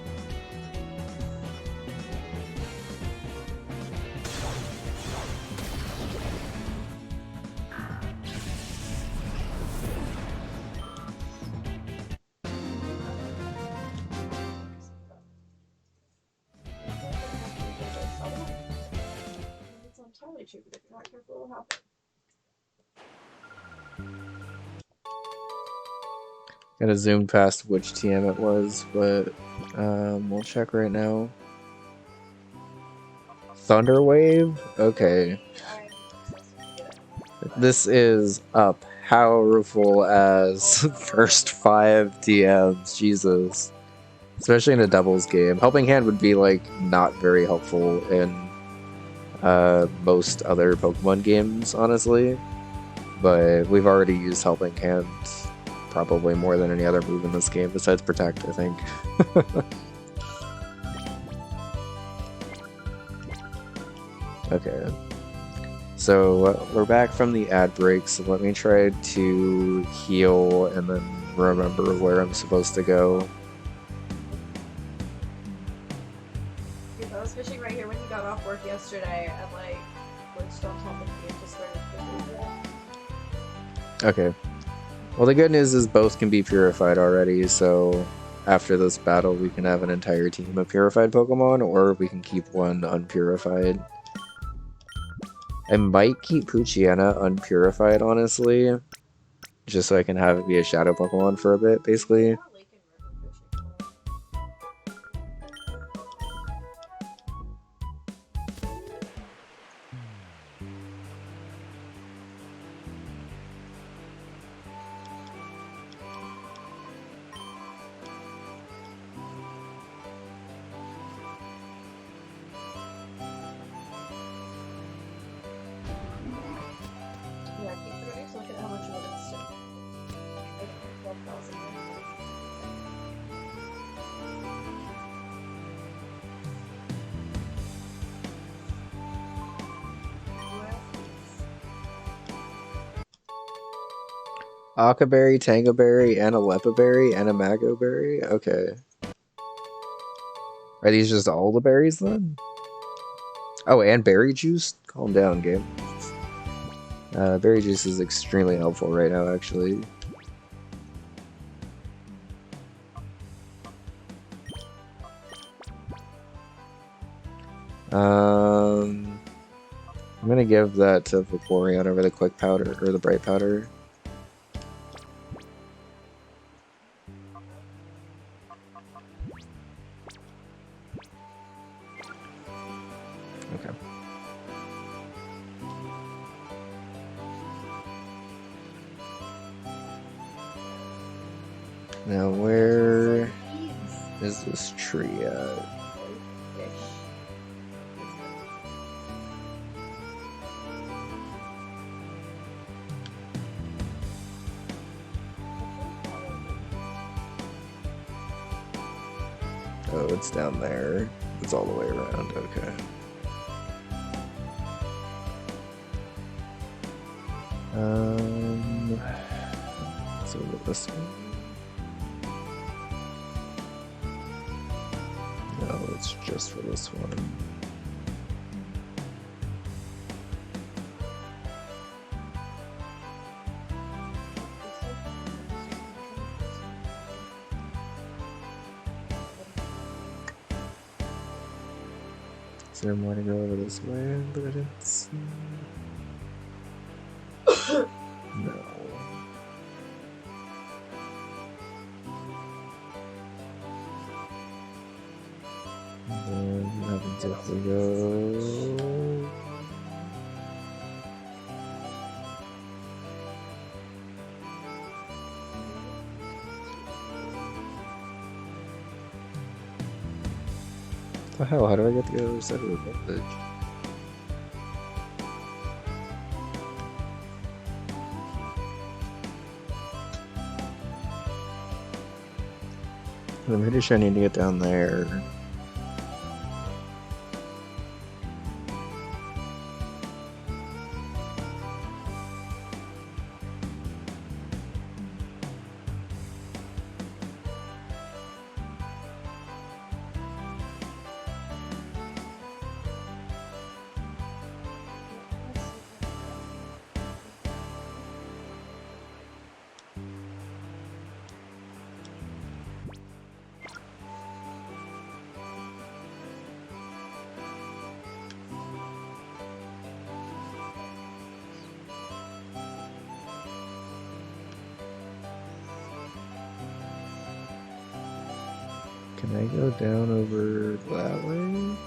It's entirely true, but if you're not careful, it'll happen. Gotta zoom past which TM it was, but we'll check right now. Thunder Wave? Okay. This is a powerful as first 5 TMs, Jesus. Especially in a doubles game. Helping Hand would be like not very helpful in most other Pokemon games, honestly. But we've already used Helping Hand probably more than any other move in this game besides Protect, I think. Okay. So we're back from the ad break, so let me try to heal and then remember where I'm supposed to go. Because I was fishing right here when you got off work yesterday and like glitched on top of me and just started fishing. Okay. Well, the good news is both can be purified already, so after this battle we can have an entire team of purified Pokemon, or we can keep one unpurified. I might keep Poochyena unpurified, honestly, just so I can have it be a Shadow Pokemon for a bit, basically. Yeah, keep forgetting to look at how much of it is still. I think 12,000. Akaberry, Tangoberry, and a Lepaberry, and a Magoberry? Okay. Are these just all the berries then? Oh, and berry juice? Calm down, game. Berry juice is extremely helpful right now, actually. I'm gonna give that to Vaporeon over the Quick Powder, or the Bright Powder. Okay. Now, where is this tree at? Oh, it's down there. It's all the way around, okay. So this one. No, it's just for this one. Is there more to go over this way that I didn't see? No. Then what happens if we go? What the hell? How do I get to the other side of the village? I'm pretty sure I need to get down there. Can I go down over that way?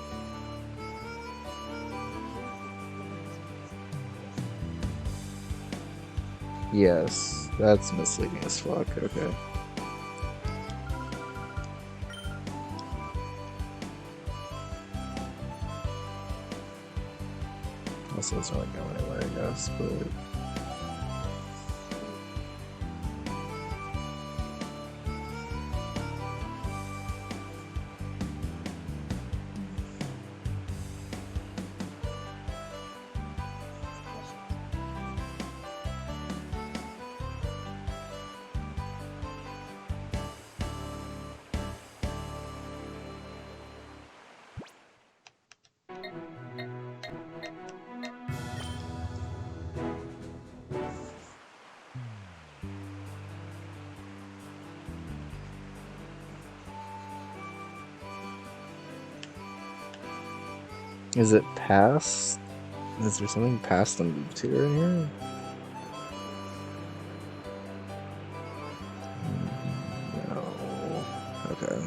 Yes, that's misleading as fuck, okay. Also, it's not going anywhere, I guess, but... Is it past? Is there something past the move to in here? No. Okay.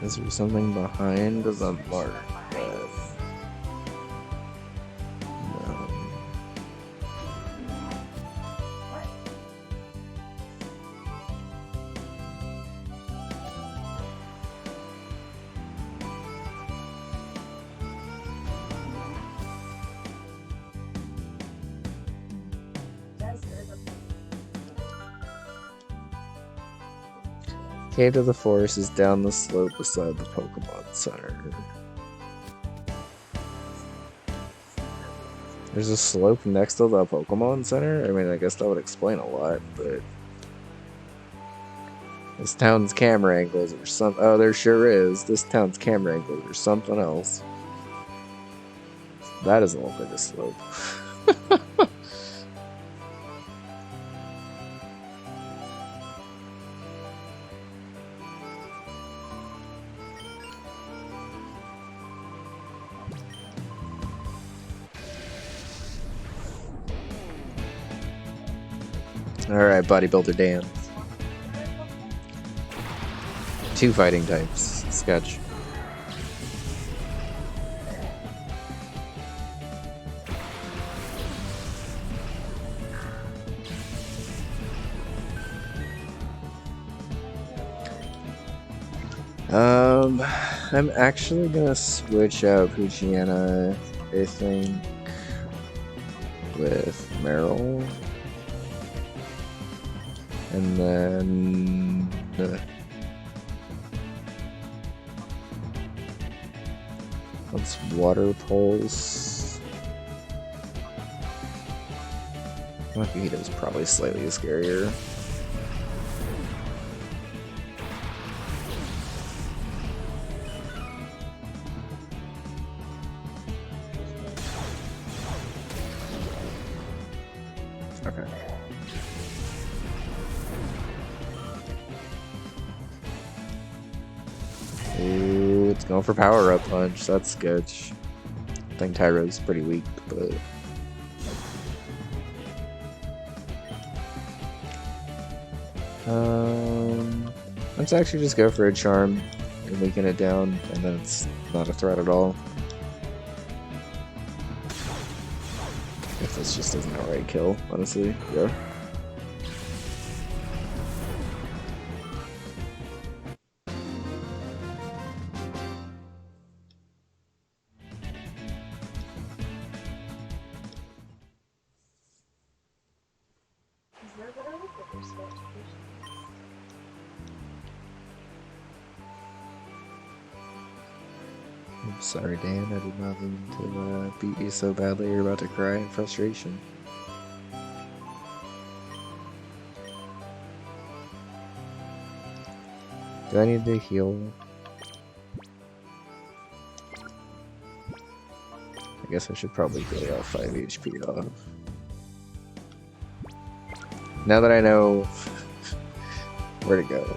Is there something behind the mark? No. Cave to the Forest is down the slope beside the Pokemon Center. There's a slope next to the Pokemon Center? I mean, I guess that would explain a lot, but... This town's camera angles or something. Oh, there sure is. This town's camera angles or something else. That is a little bit of slope. Alright, bodybuilder Dan. 2 fighting types. Sketch. I'm actually gonna switch out Poochyena, I think, with Meryl. And then... Let's Water Pulse. Makihita is probably slightly scarier. Okay. Going for power up punch. That's good. I think Tyro's pretty weak, but let's actually just go for a charm and weaken it down, and then it's not a threat at all. If this just doesn't outright kill, honestly, yeah. Is there what I look at their switch? I'm sorry, Dan. I did not mean to beat you so badly you're about to cry in frustration. Do I need to heal? I guess I should probably heal off 5 HP off. Now that I know where to go.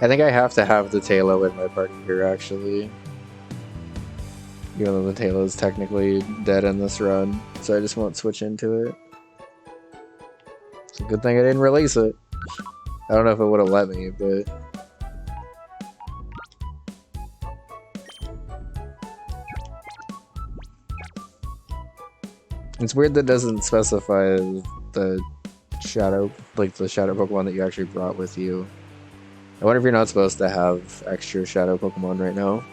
I think I have to have the Talo in my party here, actually. Even though the Talo is technically dead in this run, so I just won't switch into it. It's a good thing I didn't release it. I don't know if it would have let me, but... It's weird that it doesn't specify the shadow, like the shadow Pokemon that you actually brought with you. I wonder if you're not supposed to have extra shadow Pokemon right now.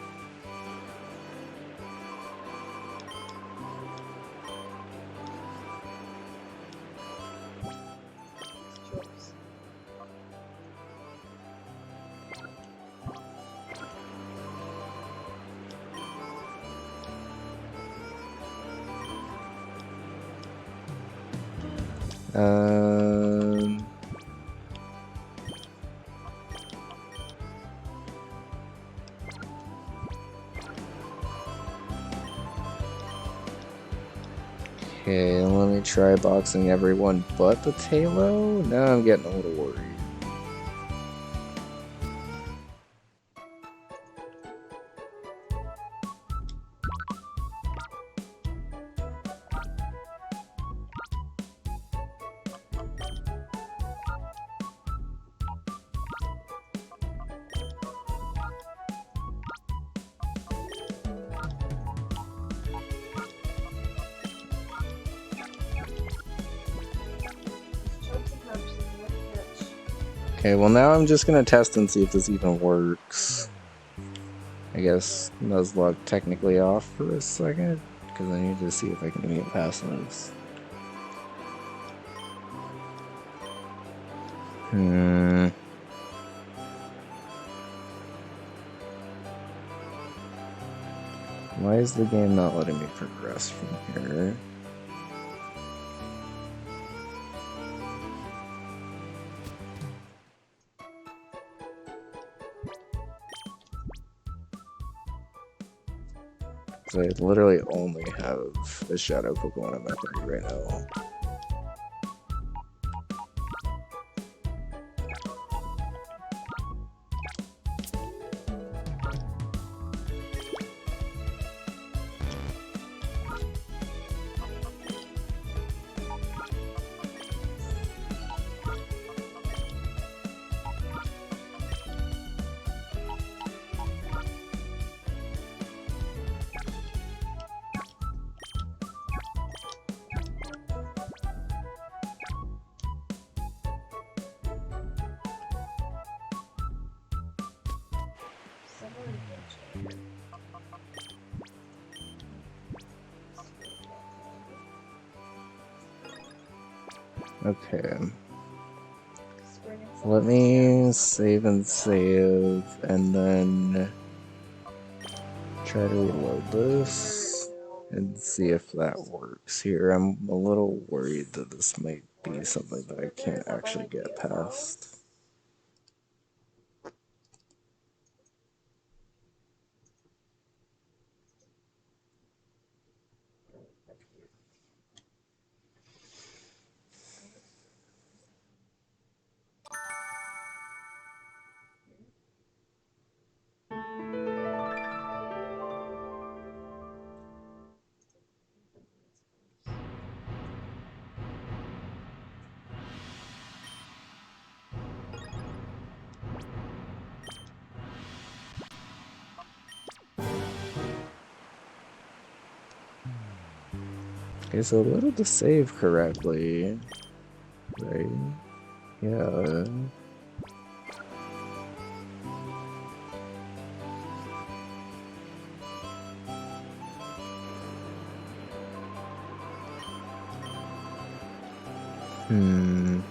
Okay, let me try boxing everyone but the Talo. Now I'm getting a little worried. Okay, well now I'm just gonna test and see if this even works. I guess Nuzlocke technically off for a second, because I need to see if I can get past this. Why is the game not letting me progress from here? I literally only have a shadow Pokemon in my party right now. Okay. Let me save and save, and then try to reload this and see if that works here. I'm a little worried that this might be something that I can't actually get past. Okay, so let it to save correctly, right? Yeah. Hmm.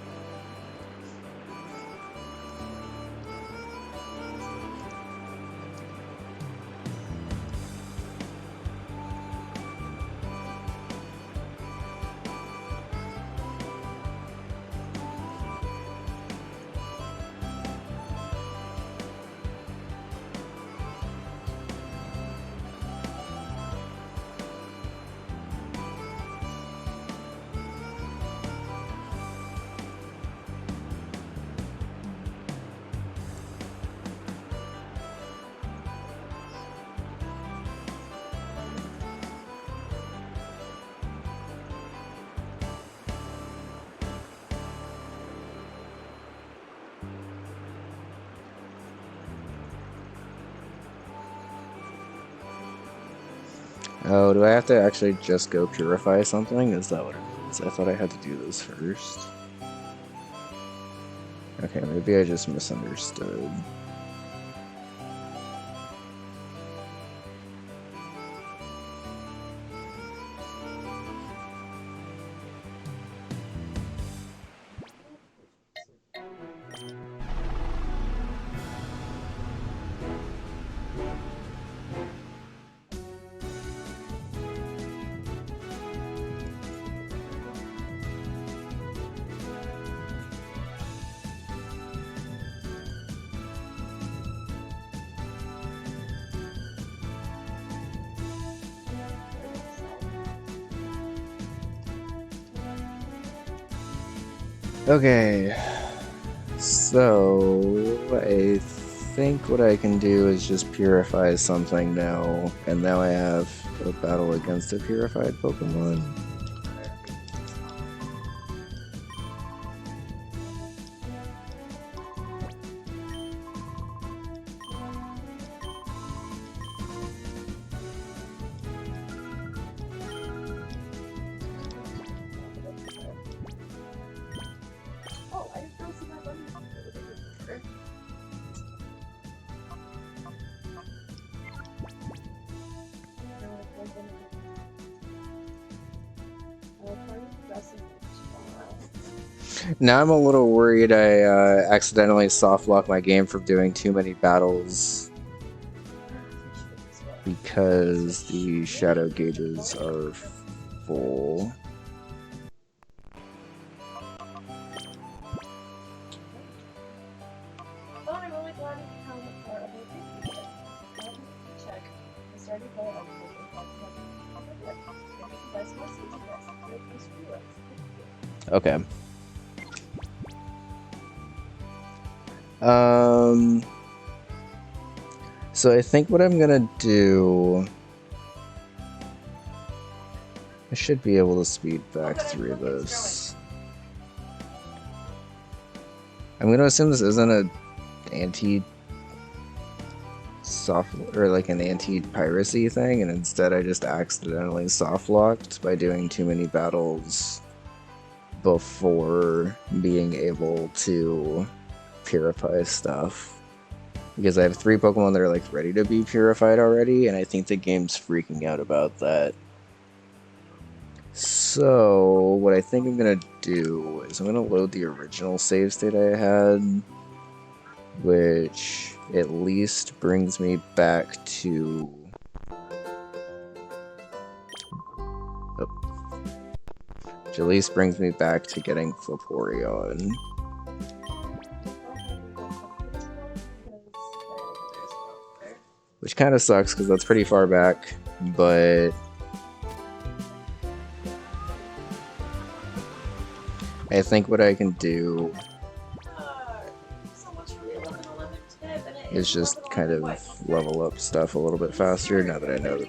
Oh, do I have to actually just go purify something? Is that what it is? I thought I had to do this first. Okay, maybe I just misunderstood. Okay, so I think what I can do is just purify something now, and now I have a battle against a purified Pokemon. Oh, I didn't see my button. Now I'm a little worried I accidentally softlocked my game from doing too many battles because the shadow gauges are full. Oh, I'm really glad you found it for other people. Let me check. I started going on Okay. So I think what I'm gonna do, I should be able to speed back through this. I'm gonna assume this isn't a anti-soft or like an anti-piracy thing, and instead I just accidentally softlocked by doing too many battles before being able to purify stuff. because I have 3 Pokemon that are like ready to be purified already, and I think the game's freaking out about that. So what I think I'm gonna do is I'm gonna load the original save state I had, which at least brings me back to which at least brings me back to getting Vaporeon. Which kind of sucks because that's pretty far back, but I think what I can do So much for the 11-11 tip, and it is just kind of level up stuff a little bit faster now that I know that